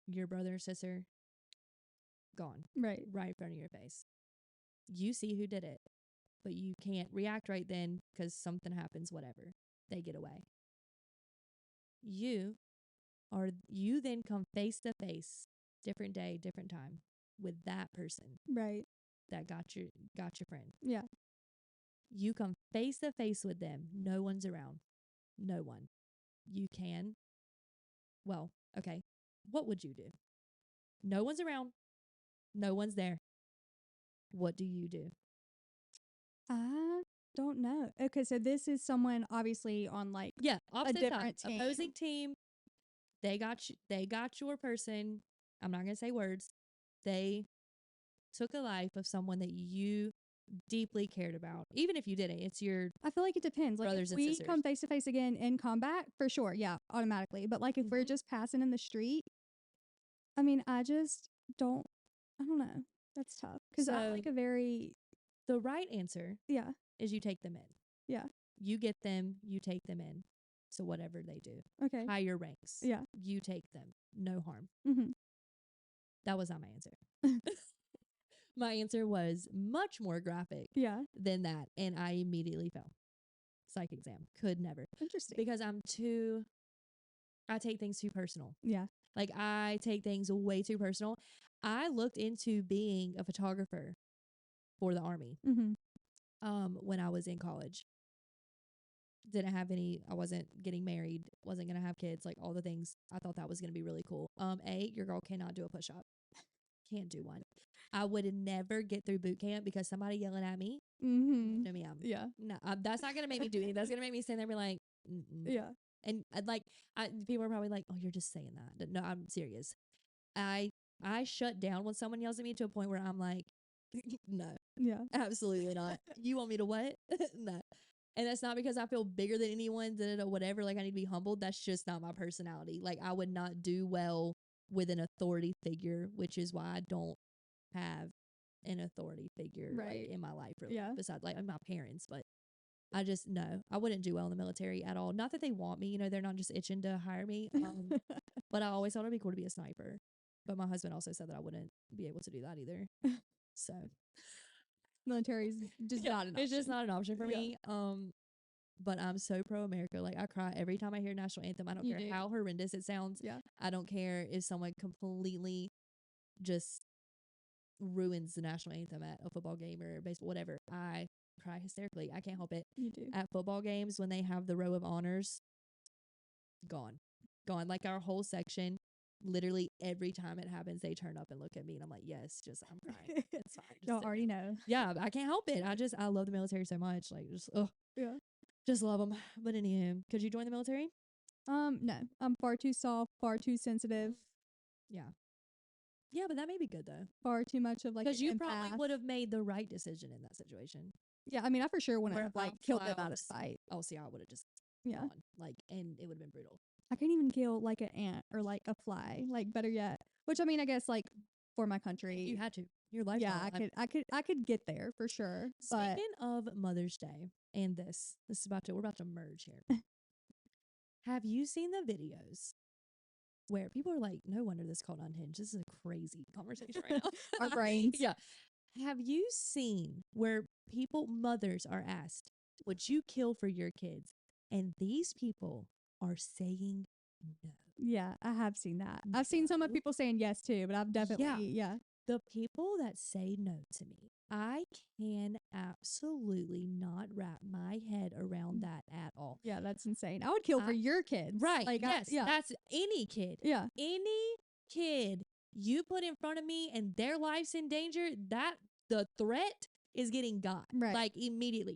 Your brother or sister, gone. Right. Right in front of your face. You see who did it, but you can't react right then because something happens, whatever. They get away. You then come face to face, different day, different time, with that person Right. that got your friend. Yeah. You come face to face with them. No one's around. No one. You can. Well, okay. What would you do? No one's around. No one's there. What do you do? I don't know. Okay, so this is someone obviously on like Yeah, opposite different side. team. Opposing team. They got you. They got your person. I'm not gonna say words. They took a life of someone that you deeply cared about. Even if you didn't, it's your I feel like it depends. Like brothers if and we sisters. come face to face again in combat, for sure, yeah, automatically. But like if we're Mhm. just passing in the street, I mean, I just don't. I don't know. That's tough because I'm So- like a very The right answer yeah is you take them in. yeah You get them, you take them in. So whatever they do. okay Higher ranks. yeah You take them. No harm. mm-hmm. That was not my answer. My answer was much more graphic yeah than that. And I immediately fell. Psych exam. Could never. interesting Because I take things too personal. yeah Like I take things way too personal. I looked into being a photographer for the Army mm-hmm. when I was in college. Didn't have any, I wasn't getting married, wasn't going to have kids, like all the things. I thought that was going to be really cool. Your girl cannot do a push-up. Can't do one. I would never get through boot camp because somebody yelling at me. Mm-hmm. No, me, Yeah no, that's not going to make me do anything. That's going to make me stand there and be like, mm-mm. yeah And people are probably like, oh, you're just saying that. No, I'm serious. I shut down when someone yells at me to a point where I'm like, no, yeah absolutely not. You want me to what? No. And that's not because I feel bigger than anyone, whatever. Like I need to be humbled. That's just not my personality. Like I would not do well with an authority figure, which is why I don't have an authority figure Right. in my life, really. Yeah. Besides like my parents, but I just no, I wouldn't do well in the military at all. Not that they want me, they're not just itching to hire me. But I always thought it'd be cool to be a sniper. But my husband also said that I wouldn't be able to do that either. So military's just not an option. it's just not an option for Yeah. me. But I'm so pro America. Like I cry every time I hear national anthem. I don't You care do. how horrendous it sounds. Yeah. I don't care if someone completely just ruins the national anthem at a football game or baseball, whatever. I cry hysterically. I can't help it. You do. At football games when they have the row of honors, gone. Like our whole section, literally every time it happens, they turn up and look at me and I'm like, yes, just I'm crying. It's fine. Just Y'all sit already down. know. Yeah, I can't help it. I love the military so much. Like just Yeah. just love them. But anywho, could you join the military? No. I'm far too soft, far too sensitive, Yeah. Yeah, but that may be good though. far too much of like Because an you empath. probably would have made the right decision in that situation. Yeah, I mean, I for sure wouldn't Where have like I'm killed them fly out of was- spite. Oh, see, I would have just Yeah. gone. Like, and it would have been brutal. I couldn't even kill like an ant or like a fly. Like better yet, which I mean, I guess like for my country, You had to. Your life. yeah, I could get there for sure. But Speaking of Mother's Day and we're about to merge here. Have you seen the videos where people are like, no wonder this is called unhinged. This is a crazy conversation right now. our brains, Yeah. Have you seen where mothers are asked, would you kill for your kids? And these people are saying no. yeah, I have seen that. I've seen some of No. people saying yes too, but I've definitely yeah. The people that say no to me, I can absolutely not wrap my head around that at all. Yeah, that's insane. I would kill for your kids. Right. Like, yes. yeah. That's any kid. Yeah. Any kid you put in front of me and their life's in danger, that the threat is getting got. Right. Like immediately.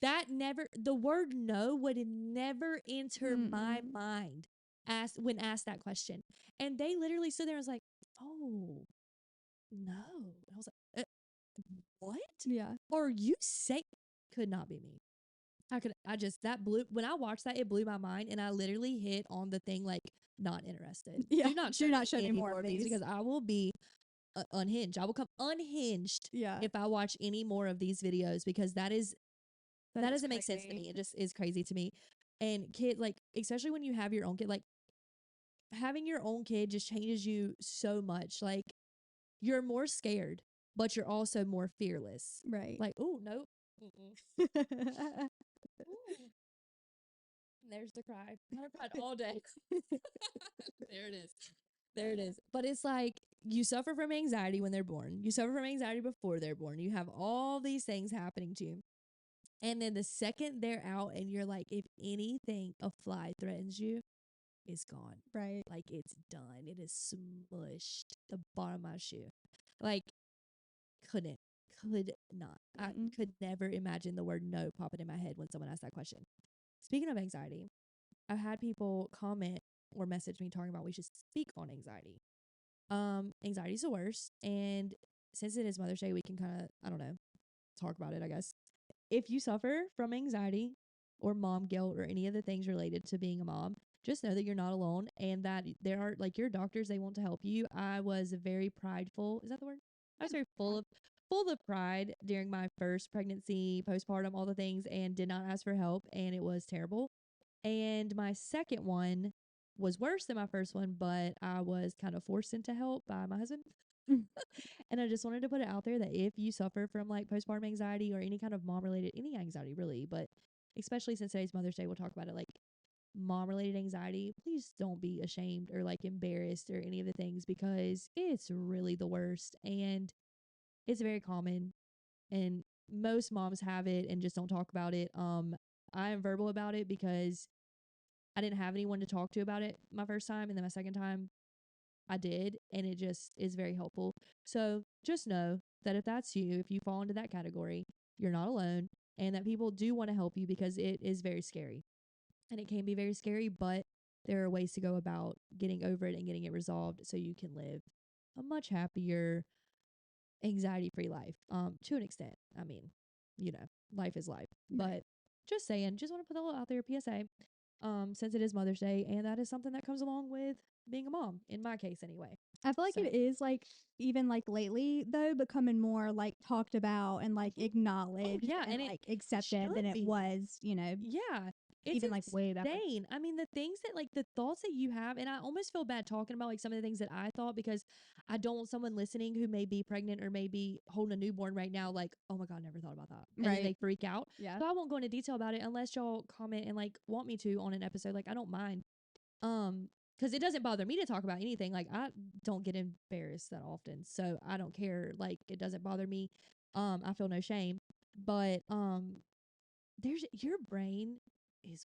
The word no would never enter my Mm-mm. mind when asked that question. And they literally stood there and was like, oh, no. And I was like, what? Yeah. Or you say could not be me. When I watched that, it blew my mind and I literally hit on the thing like not interested. Yeah. Do not show me more of these because I will be unhinged. I will come unhinged Yeah. if I watch any more of these videos because that doesn't make sense to crazy. me. It just is crazy to me. And especially when you have your own kid, like having your own kid just changes you so much. Like, you're more scared, but you're also more fearless. Right. Like, oh, nope. There's the cry. I cried all day. There it is. There it is. But it's like you suffer from anxiety when they're born. You suffer from anxiety before they're born. You have all these things happening to you. And then the second they're out and you're like, if anything, a fly threatens you, it's gone. Right. Like, it's done. It is smushed the bottom of my shoe. Like, could not. I could never imagine the word no popping in my head when someone asked that question. Speaking of anxiety, I've had people comment or message me talking about we should speak on anxiety. Anxiety's the worst, and since it is Mother's Day, we can kind of, I don't know, talk about it, I guess. If you suffer from anxiety or mom guilt or any of the things related to being a mom, just know that you're not alone and that there are, like, your doctors, they want to help you. I was very prideful. Is that the word? I was very full of pride during my first pregnancy, postpartum, all the things, and did not ask for help, and it was terrible. And my second one was worse than my first one, but I was kind of forced into help by my husband. And I just wanted to put it out there that if you suffer from like postpartum anxiety or any kind of mom related, any anxiety really, but especially since today's Mother's Day, we'll talk about it, like mom related anxiety, please don't be ashamed or like embarrassed or any of the things, because it's really the worst and it's very common, and most moms have it and just don't talk about it. I am verbal about it because I didn't have anyone to talk to about it my first time, and then my second time I did, and it just is very helpful. So just know that if that's you, if you fall into that category, you're not alone, and that people do want to help you because it is very scary. And it can be very scary, but there are ways to go about getting over it and getting it resolved so you can live a much happier, anxiety free life. To an extent. I mean, life is life. But just saying, just want to put that little out there, PSA. Since it is Mother's Day, and that is something that comes along with being a mom, in my case anyway. I feel like So- it is like even like lately though becoming more like talked about and like acknowledged yeah, and it like accepted than should it be. was, Yeah. It's even like way back. insane. I mean, the things that, like, the thoughts that you have, and I almost feel bad talking about like some of the things that I thought, because I don't want someone listening who may be pregnant or may be holding a newborn right now, like, oh my God, never thought about that. And then they freak out. Yeah. So I won't go into detail about it unless y'all comment and like want me to on an episode. Like, I don't mind. Because it doesn't bother me to talk about anything. Like, I don't get embarrassed that often, so I don't care. Like, it doesn't bother me. I feel no shame. But there's your brain is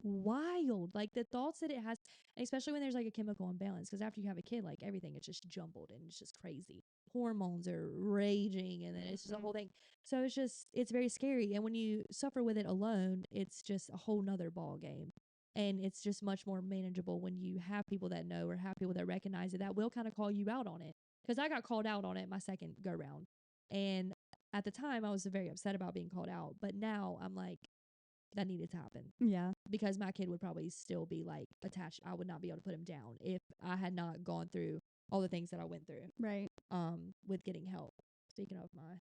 wild. Like, the thoughts that it has, and especially when there's like a chemical imbalance. Because after you have a kid, like, everything it's just jumbled and it's just crazy. Hormones are raging, and then it's just a whole thing. So it's very scary. And when you suffer with it alone, it's just a whole nother ball game. And it's just much more manageable when you have people that know or have people that recognize it, that will kind of call you out on it. Because I got called out on it my second go round. And at the time, I was very upset about being called out. But now I'm like, that needed to happen. Yeah. Because my kid would probably still be like attached. I would not be able to put him down if I had not gone through all the things that I went through. Right. With getting help. Speaking of, my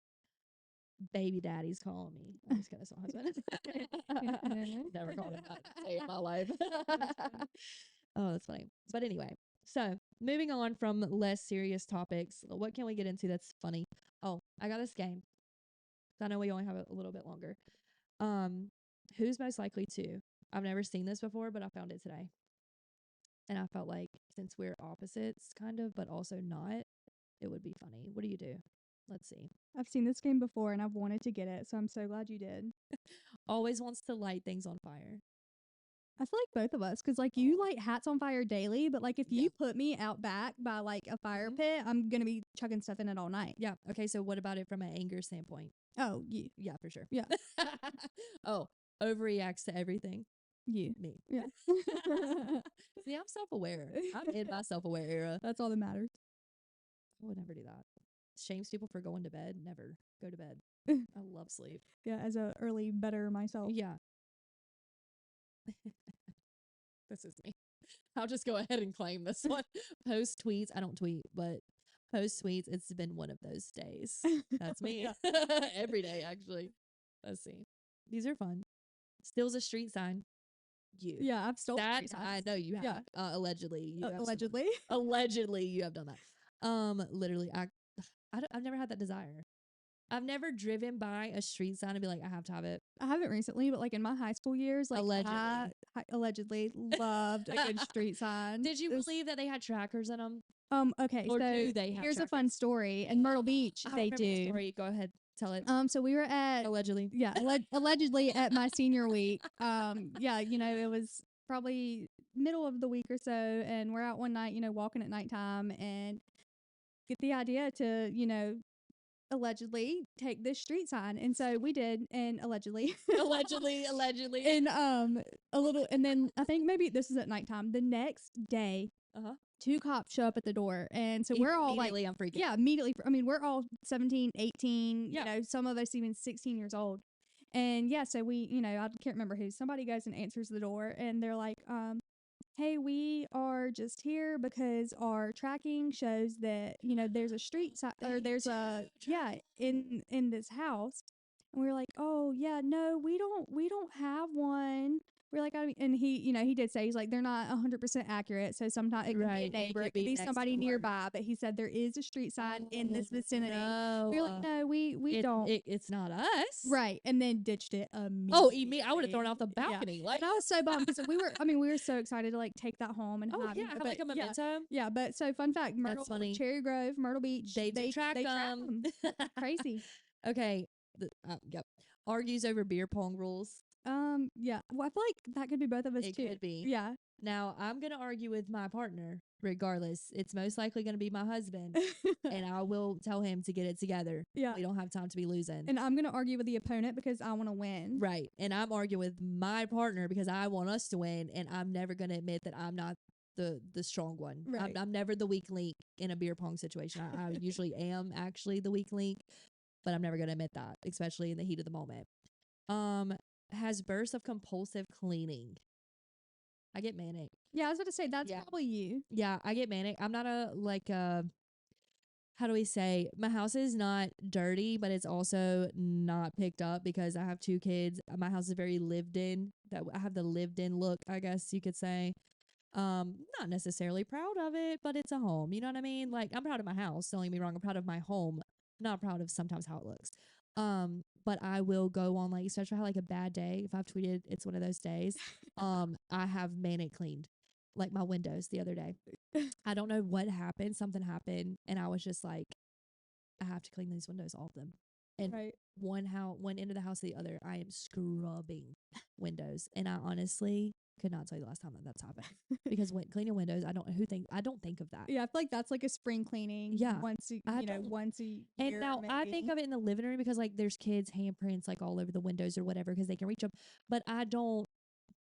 baby daddy's calling me. I'm just kidding, it's my husband. Never called him that day in my life. Oh, that's funny. But anyway, so moving on from less serious topics, what can we get into that's funny? Oh, I got this game. I know we only have a little bit longer. Who's most likely to? I've never seen this before, but I found it today. And I felt like, since we're opposites, kind of, but also not, it would be funny. What do you do? Let's see. I've seen this game before and I've wanted to get it, so I'm so glad you did. Always wants to light things on fire. I feel like both of us, because like you light hats on fire daily, but like if Yeah. you put me out back by like a fire pit, I'm gonna be chucking stuff in it all night. Yeah. Okay. So what about it from an anger standpoint? Oh, you. Yeah, for sure. Yeah. Oh, overreacts to everything. You. Me. Yeah. See, I'm self-aware. I'm in my self-aware era. That's all that matters. I would never do that. Shames people for going to bed. Never go to bed. I love sleep. Yeah, as a early better myself. Yeah. This is me. I'll just go ahead and claim this one. Post tweets. I don't tweet, but post tweets. It's been one of those days. That's me. Every day, actually. Let's see. These are fun. Steals a street sign. you. Yeah, I've stolen That street I signs. know you have. Yeah. Allegedly, you have Allegedly. allegedly, you have done that. Literally, I've never had that desire. I've never driven by a street sign and be like, I have to have it. I haven't recently, but like in my high school years, like Allegedly. I allegedly loved a good street sign. Did you believe that they had trackers in them? Okay, Or so do they have here's a trackers? fun story. In Myrtle Beach, I they remember the do. story. Go ahead, tell it. So we were at Allegedly. yeah, allegedly at my senior week. Yeah, it was probably middle of the week or so, and we're out one night, walking at nighttime, and get the idea to, allegedly take this street sign, and so we did, and allegedly, allegedly. and and then I think maybe this is at nighttime. The next day, Uh-huh. 2 cops show up at the door, and so we're all like, Immediately, I'm freaking. yeah, immediately. I mean, we're all 17, 18, Yeah. some of us even 16 years old. And yeah, so we, I can't remember who, somebody goes and answers the door, and they're like, hey, we are just here because our tracking shows that, there's a street sign, or there's a, yeah, in this house. And we were like, oh yeah, no, we don't have one. We're like, and he did say, he's like, they're not 100% accurate. So sometimes it could be a Right, it neighbor, could it could be be next somebody door. nearby. But he said there is a street sign in this vicinity. No, We're like, no, we don't. It's not us. Right. And then ditched it immediately. Oh, I would have thrown off the balcony. Like, And I was so bummed because we were so excited to like take that home and have, have like a memento. Yeah, but so fun fact, funny. Cherry Grove, Myrtle Beach, They track track them. 'em. Crazy. Okay. Yep. Argues over beer pong rules. Yeah. Well, I feel like that could be both of us It too. could be. Yeah. Now, I'm going to argue with my partner regardless. It's most likely going to be my husband, and I will tell him to get it together. Yeah. We don't have time to be losing. And I'm going to argue with the opponent because I want to win. Right. And I'm arguing with my partner because I want us to win, and I'm never going to admit that I'm not the strong one. Right. I'm never the weak link in a beer pong situation. I usually am actually the weak link, but I'm never going to admit that, especially in the heat of the moment. Has bursts of compulsive cleaning. I get manic. Yeah, I was about to say that's Yeah. probably you. Yeah, I get manic. I'm not how do we say? My house is not dirty, but it's also not picked up because I have 2 kids. My house is very lived in. That I have the lived in look, I guess you could say. Not necessarily proud of it, but it's a home. You know what I mean? Like, I'm proud of my house. Don't get me wrong. I'm proud of my home. Not proud of sometimes how it looks. But I will go on, like, especially if I have like a bad day. If I've tweeted, it's one of those days. I have manic cleaned like my windows the other day. I don't know what happened. Something happened, and I was just like, I have to clean these windows, all of them. And Right. one end of the house to the other, I am scrubbing windows, and I honestly could not tell you the last time that's happened because when cleaning windows, I don't think of that. Yeah, I feel like that's like a spring cleaning. Yeah. Once I you know, don't- once a year. And now I maybe. think of it in the living room because like there's kids' handprints like all over the windows or whatever because they can reach them. But I don't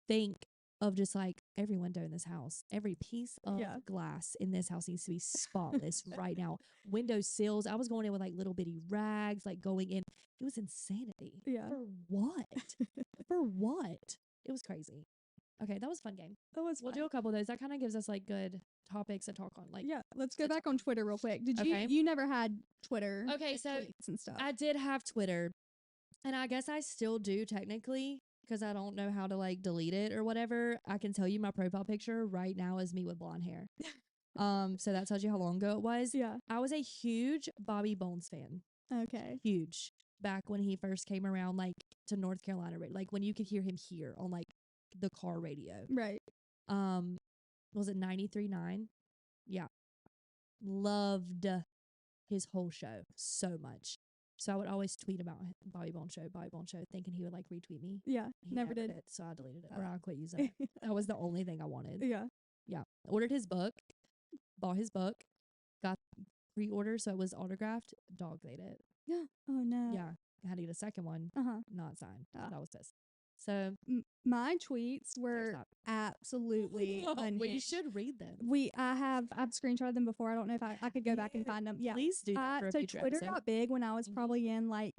think of just like every window in this house, every piece of Yeah. glass in this house needs to be spotless right now. Window sills, I was going in with like little bitty rags, like going in. It was insanity. Yeah. For what? For what? It was crazy. Okay, that was a fun game. That was We'll fun. do a couple of those. That kind of gives us like good topics to talk on. Like, Yeah, let's go to back on Twitter real quick. Did Okay. you never had Twitter? Okay, so tweets and stuff. I did have Twitter, and I guess I still do technically because I don't know how to like delete it or whatever. I can tell you my profile picture right now is me with blonde hair. So that tells you how long ago it was. Yeah. I was a huge Bobby Bones fan. Okay. Huge. Back when he first came around, like to North Carolina, like when you could hear him here on like the car radio. Right. Was it 93.9? Yeah. Loved his whole show so much. So I would always tweet about Bobby Bones Show, thinking he would like retweet me. Yeah. He Never did. So I deleted it or I quit using it. That was the only thing I wanted. Yeah. Yeah. Ordered his book, bought his book, got pre-order so it was autographed, dog ate it. Oh no. Yeah. I had to get a second one, Uh-huh. not signed. Ah. That was pissed. So My tweets were stop. absolutely unhinged. Well, you should read them. I've screenshotted them before. I don't know if I could go back and find them. Yeah. Please do that for a So future Twitter episode. got big when I was Mhm. probably in like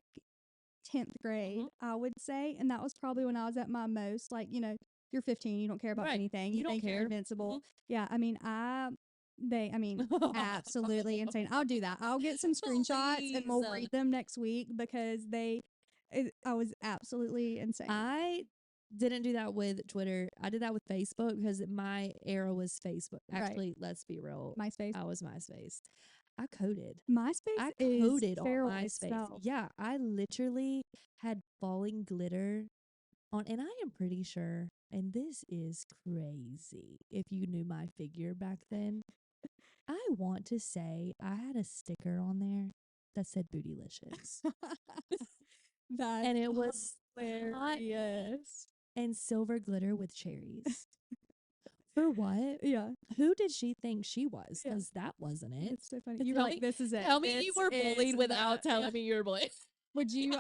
10th grade, Mhm. I would say. And that was probably when I was at my most, like, you're 15, you don't care about Right. anything. You don't think you're care. invincible. Mhm. Yeah. I mean, absolutely insane. I'll do that. I'll get some screenshots and we'll Please. read them next week because I was absolutely insane. I Didn't do that with Twitter. I did that with Facebook because my era was Facebook. Right. Actually, let's be real. MySpace. I was MySpace. I coded. MySpace I is coded on feral MySpace. itself. Yeah, I literally had falling glitter on, and I am pretty sure, and this is crazy. If you knew my figure back then, I want to say I had a sticker on there that said Bootylicious. That's And it was hot hilarious. and silver glitter with cherries. For what? Yeah. Who did she think she was? Yeah. Because that wasn't it. It's so funny. Tell You were me- like, this is it. Tell me you This were is bullied without the- telling me you were bullied. Would you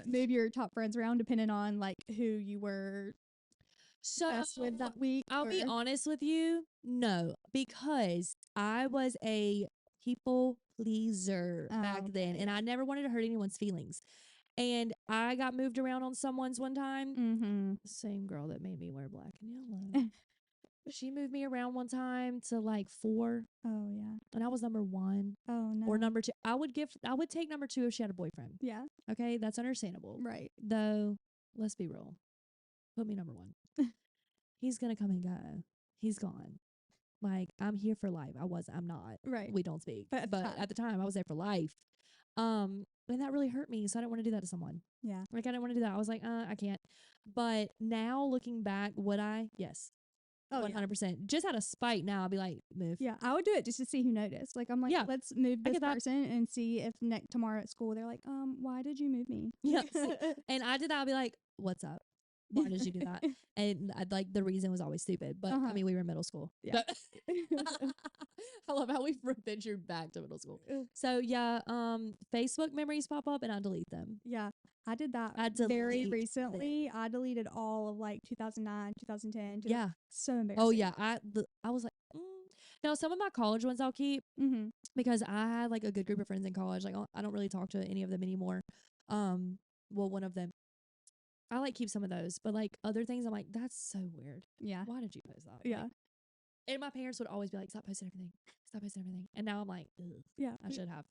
move your top friends around depending on like who you were So best with that week? I'll be or- honest with you. No, because I was a people pleaser back then, and I never wanted to hurt anyone's feelings. And I got moved around on someone's one time. Mm-hmm. Same girl that made me wear black and yellow. She moved me around one time to like 4, Oh yeah. and I was number 1 Oh no. or number 2. I would take number 2 if she had a boyfriend. Yeah. Okay, that's understandable. Right. Though, let's be real. Put me number 1. He's gonna come and go. He's gone. Like, I'm here for life. I'm not. Right. We don't speak. But At the time I was there for life. And that really hurt me. So I didn't want to do that to someone. Yeah. Like, I didn't want to do that. I was like, I can't. But now looking back, would I? Yes. Oh yeah. 100%. Just out of spite now, I'll be like, move. Yeah, I would do it just to see who noticed. Like, I'm like, Yeah, let's move I this get that. person and see if tomorrow at school they're like, why did you move me? Yeah. And I did that. I'll be like, what's up? Why did you do that? And like, the reason was always stupid. But I mean, we were in middle school. Yeah. I love how we ventured back to middle school. So yeah, Facebook memories pop up and I delete them. Yeah, I did that I very delete recently. I deleted all of like 2009, 2010. Yeah. So embarrassing. Oh yeah. I was like, now some of my college ones I'll keep Mm-hmm. because I had like a good group of friends in college. Like, I don't really talk to any of them anymore. Well, one of them. I like keep some of those, but like other things, I'm like, that's so weird. Yeah. Why did you post that? Yeah. Like, and my parents would always be like, stop posting everything. Stop posting everything. And now I'm like, ugh, Yeah. I should have.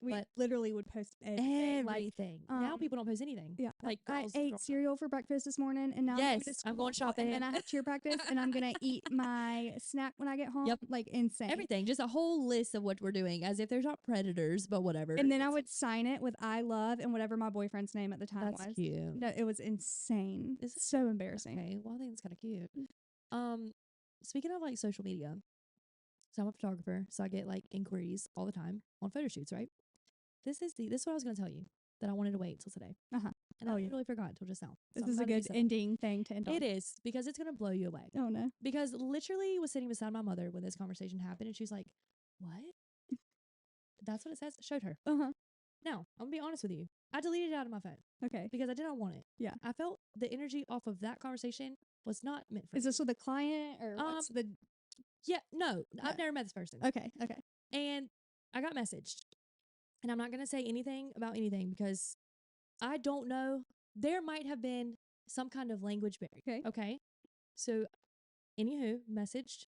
We but literally would post everything. Everything. Now people don't post anything. Yeah. Like, I girls ate throw- cereal for breakfast this morning, and now Yes, I'm I'm going shopping. and I have cheer practice, and I'm gonna eat my snack when I get home. Yep. Like insane. Everything. Just a whole list of what we're doing, as if there's not predators, but whatever. And then I would sign it with "I love" and whatever my boyfriend's name at the time That's was. cute. No, it was insane. Is It's so embarrassing. Okay, well, I think it's kind of cute. Speaking of like social media, so I'm a photographer, so I get like inquiries all the time on photo shoots, right? This is what I was going to tell you that I wanted to wait till today. Uh-huh. And I really forgot until just now. This So is I'm a glad that you good said that. ending thing to end on. It is, because it's going to blow you away. Oh no. Because literally was sitting beside my mother when this conversation happened, and she's like, what? That's what it says. Showed her. Uh-huh. Now, I'm going to be honest with you. I deleted it out of my phone Okay. because I did not want it. Yeah. I felt the energy off of that conversation was not meant for Is me. this with a client or what's the Yeah, no, I've never met this person. Okay. Okay. And I got messaged. And I'm not going to say anything about anything because I don't know. There might have been some kind of language barrier. Okay. Okay. So, anywho, messaged,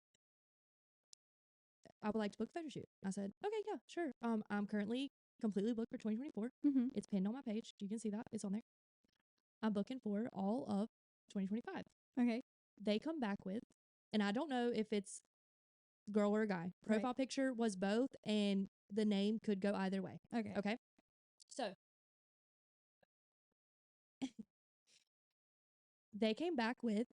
I would like to book a photo shoot. I said, okay, yeah, sure. I'm currently completely booked for 2024. Mm-hmm. It's pinned on my page. You can see that. It's on there. I'm booking for all of 2025. Okay. They come back with, and I don't know if it's girl or a guy. Profile picture was both, and the name could go either way. Okay. Okay. So they came back with,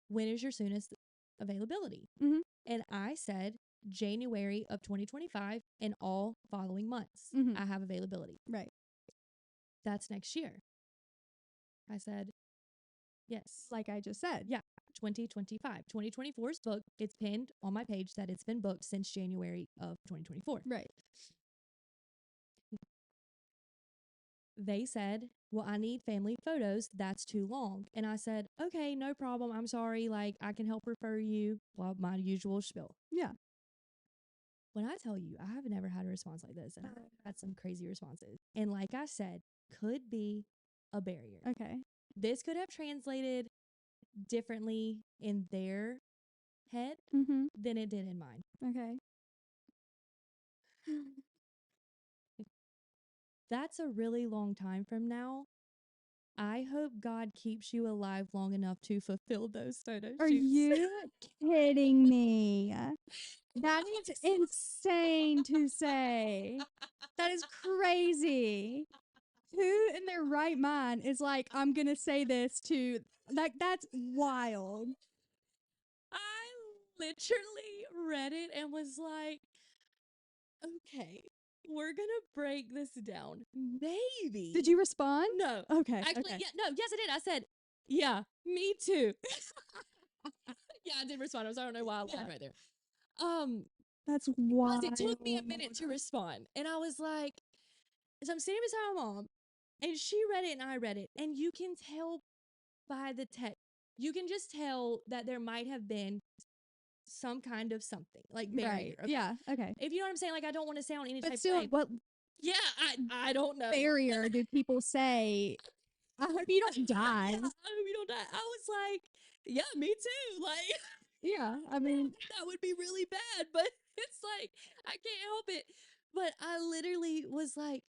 when is your soonest availability? Mhm. And I said January of 2025 and all following months. Mhm. I have availability. Right. That's next year. I said, yes. Like I just said. Yeah. 2025. 2024 is booked. It's pinned on my page that it's been booked since January of 2024. Right. They said, well, I need family photos. That's too long. And I said, okay, no problem. I'm sorry. Like, I can help refer you. Well, my usual spiel. Yeah. When I tell you, I have never had a response like this, and I've had some crazy responses. And like I said, could be a barrier. Okay. This could have translated differently in their head Mm-hmm. than it did in mine. Okay. That's a really long time from now. I hope God keeps you alive long enough to fulfill those photo Are shoots. you kidding me? That is insane to say. That is crazy. Who in their right mind is like, I'm gonna say this to like that's wild. I literally read it and was like, okay, we're gonna break this down. Maybe. Did you respond? No. Okay. Actually, okay. yeah, no, yes, I did. I said, yeah, me too. Yeah, I did respond. I don't know why I laughed right there. That's Because wild. it took me a minute to respond. And I was like, so I'm sitting beside my mom, and she read it and I read it. And you can tell by the text, you can just tell that there might have been some kind of something, like barrier. Right. Okay? Yeah. Okay. If you know what I'm saying, like I don't want to sound any type But of still, way. what Yeah, I don't know. barrier do people say? I hope you don't die. Yeah, I hope you don't die. I was like, yeah, me too. Like, Yeah. I mean, that would be really bad, but it's like, I can't help it. But I literally was like,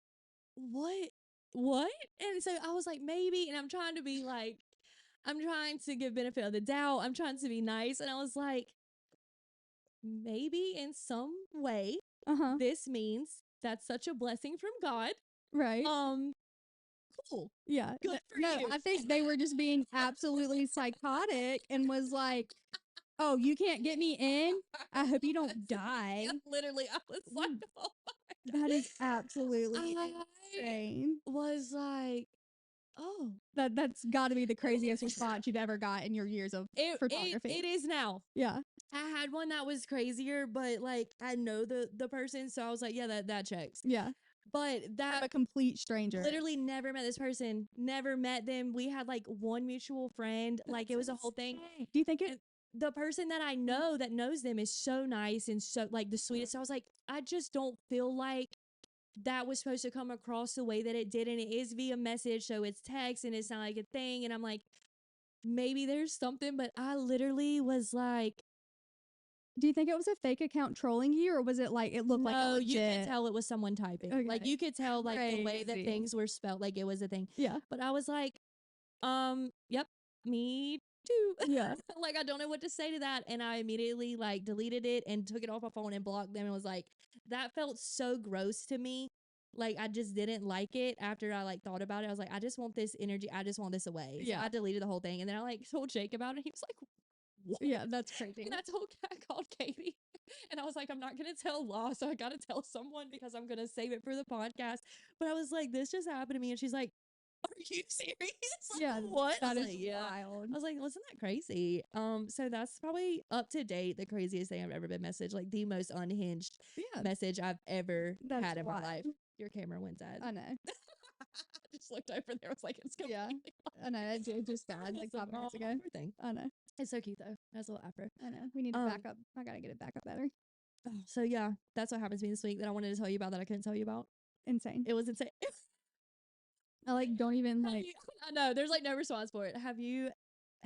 what? What? And so I was like, maybe. And I'm trying to be like, I'm trying to give benefit of the doubt. I'm trying to be nice. And I was like, maybe in some way, this means that's such a blessing from God. right. Cool. Yeah. Good for no, you. I think they were just being absolutely psychotic and was like, oh, you can't get me in? I hope you don't die. Yeah, literally, I was like, oh my That is absolutely I insane. was like, oh, That's got to be the craziest response you've ever got in your years of photography. it is now. Yeah. I had one that was crazier, but like I know the person, so I was like, yeah, that checks. Yeah. But From that a complete stranger. literally never met this person, never met them. We had like one mutual friend, like it was a whole thing. Do you think it? And the person that I know that knows them is so nice and so like the sweetest. So I was like, I just don't feel like that was supposed to come across the way that it did. And it is via message, so it's text and it's not like a thing. And I'm like, maybe there's something, but I literally was like, Do you think it was a fake account trolling you, or was it like it looked like a no, legit? you could tell it was someone typing. Like Okay. you could tell like the way that Crazy. things were spelled, like it was a thing. Yeah. But I was like, yep, me too. Yeah. Like I don't know what to say to that. And I immediately like deleted it and took it off my phone and blocked them and was like, that felt so gross to me. Like I just didn't like it after I like thought about it. I was like, I just want this energy. I just want this away. So Yeah. I deleted the whole thing. And then I like told Jake about it. He was like, what? Yeah, that's crazy. And I called Katie and I was like, I'm not going to tell Law. So I got to tell someone because I'm going to save it for the podcast. But I was like, this just happened to me. And she's like, are you serious? Like, Yeah, what? that I was is like, yeah. wild. I was like, wasn't that crazy? So that's probably up to date the craziest thing I've ever been messaged, like the most unhinged Yeah, message I've ever That's had in my wild. life. Your camera went dead. I know. I just looked over there. I was like, it's Yeah. completely I know. It just died like 5 minutes ago. poor thing. I know. It's so cute though. That's a little afro. I know. We need to back up. I gotta get it back up better. So yeah, that's what happened to me this week that I wanted to tell you about that I couldn't tell you about. Insane. It was insane. I like don't even like. I know there's like no response for it. Have you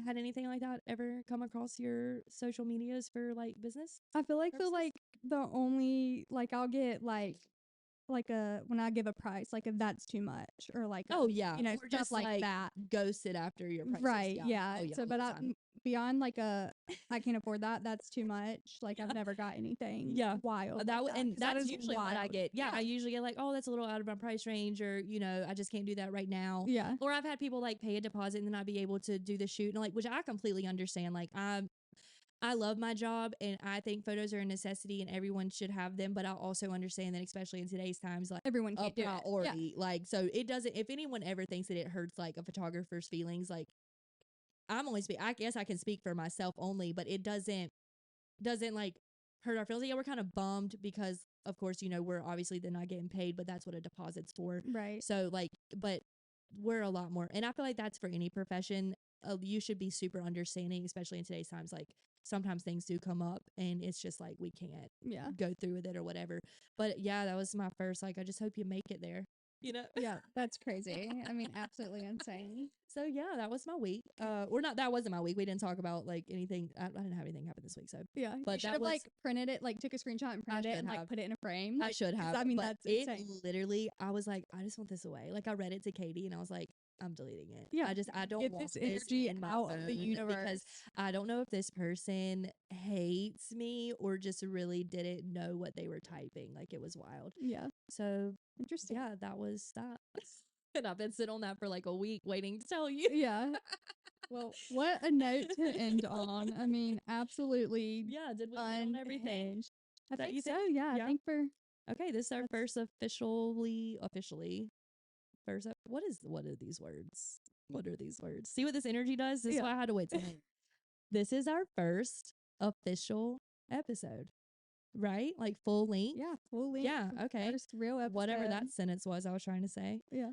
had anything like that ever come across your social medias for like business? I feel like purposes? the only like I'll get like a when I give a price like if that's too much or like Oh yeah, you know or stuff just like that. ghosted after your prices. Right. Yeah. Oh, yeah. So, all but the time. beyond like I can't afford that. That's too much. Like I've never got anything. Yeah. Wild. That like and 'cause that that's is usually what I wild. get. Yeah, I usually get like, oh, that's a little out of my price range, or I just can't do that right now. Yeah. Or I've had people like pay a deposit and then I'd be able to do the shoot, and like, which I completely understand. Like I love my job and I think photos are a necessity and everyone should have them, but I also understand that especially in today's times, like Everyone a can't do it. Yeah. priority. Like, so it doesn't, if anyone ever thinks that it hurts like a photographer's feelings, like I guess I can speak for myself only, but it doesn't like hurt our feelings. Yeah, we're kind of bummed because of course, we're obviously they're not getting paid, but that's what a deposit's for. Right. So like, but we're a lot more, and I feel like that's for any profession. You should be super understanding, especially in today's times. Like sometimes things do come up, and it's just like we can't Yeah. go through with it or whatever. But yeah, that was my first. Like, I just hope you make it there. Yeah. That's crazy. I mean, absolutely insane. So yeah, that was my week. Or not. That wasn't my week. We didn't talk about like anything. I didn't have anything happen this week. So Yeah. But you should that have was- like printed it, like took a screenshot and printed it should and have. like put it in a frame. I Like, should 'cause have. I mean, but that's it insane. literally. I was like, I just want this away. Like I read it to Katie, and I was like, I'm deleting it. Yeah. I don't Get want this this energy in my out of phone the universe. because I don't know if this person hates me or just really didn't know what they were typing. Like, it was wild. Yeah. So, Interesting. yeah, that was that. And I've been sitting on that for like a week waiting to tell you. Yeah. Well, what a note to end on. I mean, absolutely Yeah, did we hit on everything? unhinged. I That think you so. think? Yeah. I Yeah. think for Okay, this is our That's- first first. What are these words? What are these words? See what this energy does? This is Yeah. why I had to wait till this is our first official episode, right? Like full length. yeah, full length. Yeah, okay. First real episode. Whatever that sentence was I was trying to say. Yeah.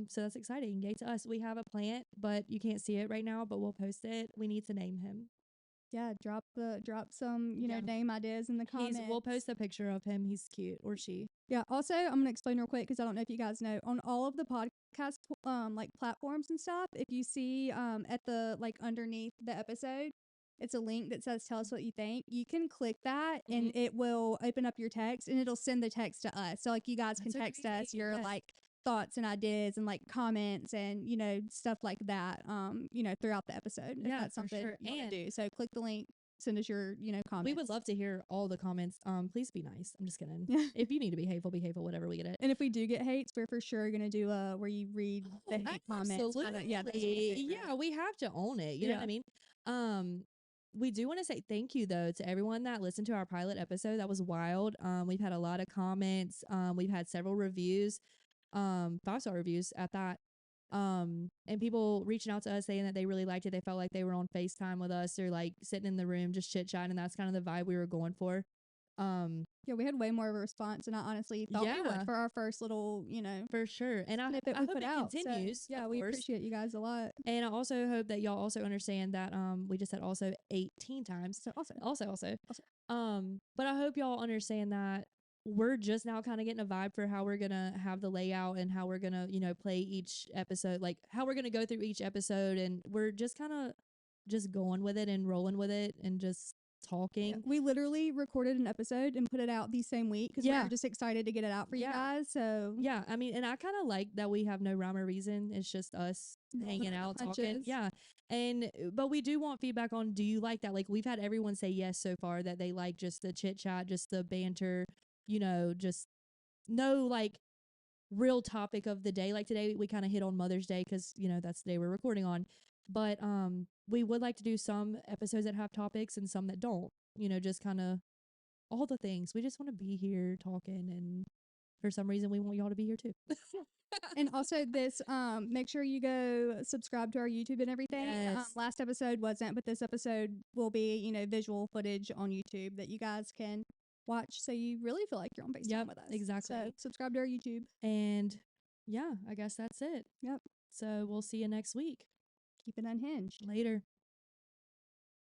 So that's exciting. Yay to us. We have a plant, but you can't see it right now, but we'll post it. We need to name him. Yeah, drop some, Yeah. name ideas in the comments. We'll post a picture of him. He's cute, or she. Yeah. Also, I'm gonna explain real quick because I don't know if you guys know, on all of the podcast like platforms and stuff, if you see at the like underneath the episode, it's a link that says "Tell us what you think." You can click that, and it will open up your text, and it'll send the text to us. So like you guys can That's so text crazy. us your Yes. like thoughts and ideas and like comments and stuff like that. Throughout the episode. If Yeah, that's for something sure. you want And to do. So click the link. Send us your comments. we would love to hear all the comments. Please be nice. I'm just kidding. Yeah. If you need to be hateful, whatever we get it. And if we do get hates, we're for sure gonna do where you read the hate comments. Absolutely. Yeah, that's my favorite. Yeah, we have to own it. You know what I mean? We do want to say thank you though to everyone that listened to our pilot episode. That was wild. We've had a lot of comments. We've had several reviews, 5-star reviews at that. And people reaching out to us saying that they really liked it. They felt like they were on FaceTime with us or like sitting in the room just chit chatting. And that's kind of the vibe we were going for. Yeah, we had way more of a response, and I honestly thought we Yeah. would for our first little, For sure. And I snippet we hope put it out. So, continues. yeah, of we course. appreciate you guys a lot. And I also hope that y'all also understand that we just said also 18 times. So also. But I hope y'all understand that we're just now kind of getting a vibe for how we're gonna have the layout and how we're gonna, play each episode, like how we're gonna go through each episode, and we're just kind of just going with it and rolling with it and just talking. Yeah, we literally recorded an episode and put it out the same week because we were just excited to get it out for you guys. So yeah, I mean, and I kind of like that we have no rhyme or reason. It's just us hanging out, talking. Yeah. But we do want feedback on, do you like that? Like, we've had everyone say yes so far, that they like just the chit chat, just the banter, just no like real topic of the day. Like today we kind of hit on Mother's Day because, that's the day we're recording on. But we would like to do some episodes that have topics and some that don't, just kind of all the things. We just want to be here talking, and for some reason we want y'all to be here too. And also this, make sure you go subscribe to our YouTube and everything. Yes. Last episode wasn't, but this episode will be, visual footage on YouTube that you guys can watch, so you really feel like you're on FaceTime with us. Exactly. So subscribe to our YouTube. And yeah, I guess that's it. Yep. So we'll see you next week. Keep it unhinged. Later.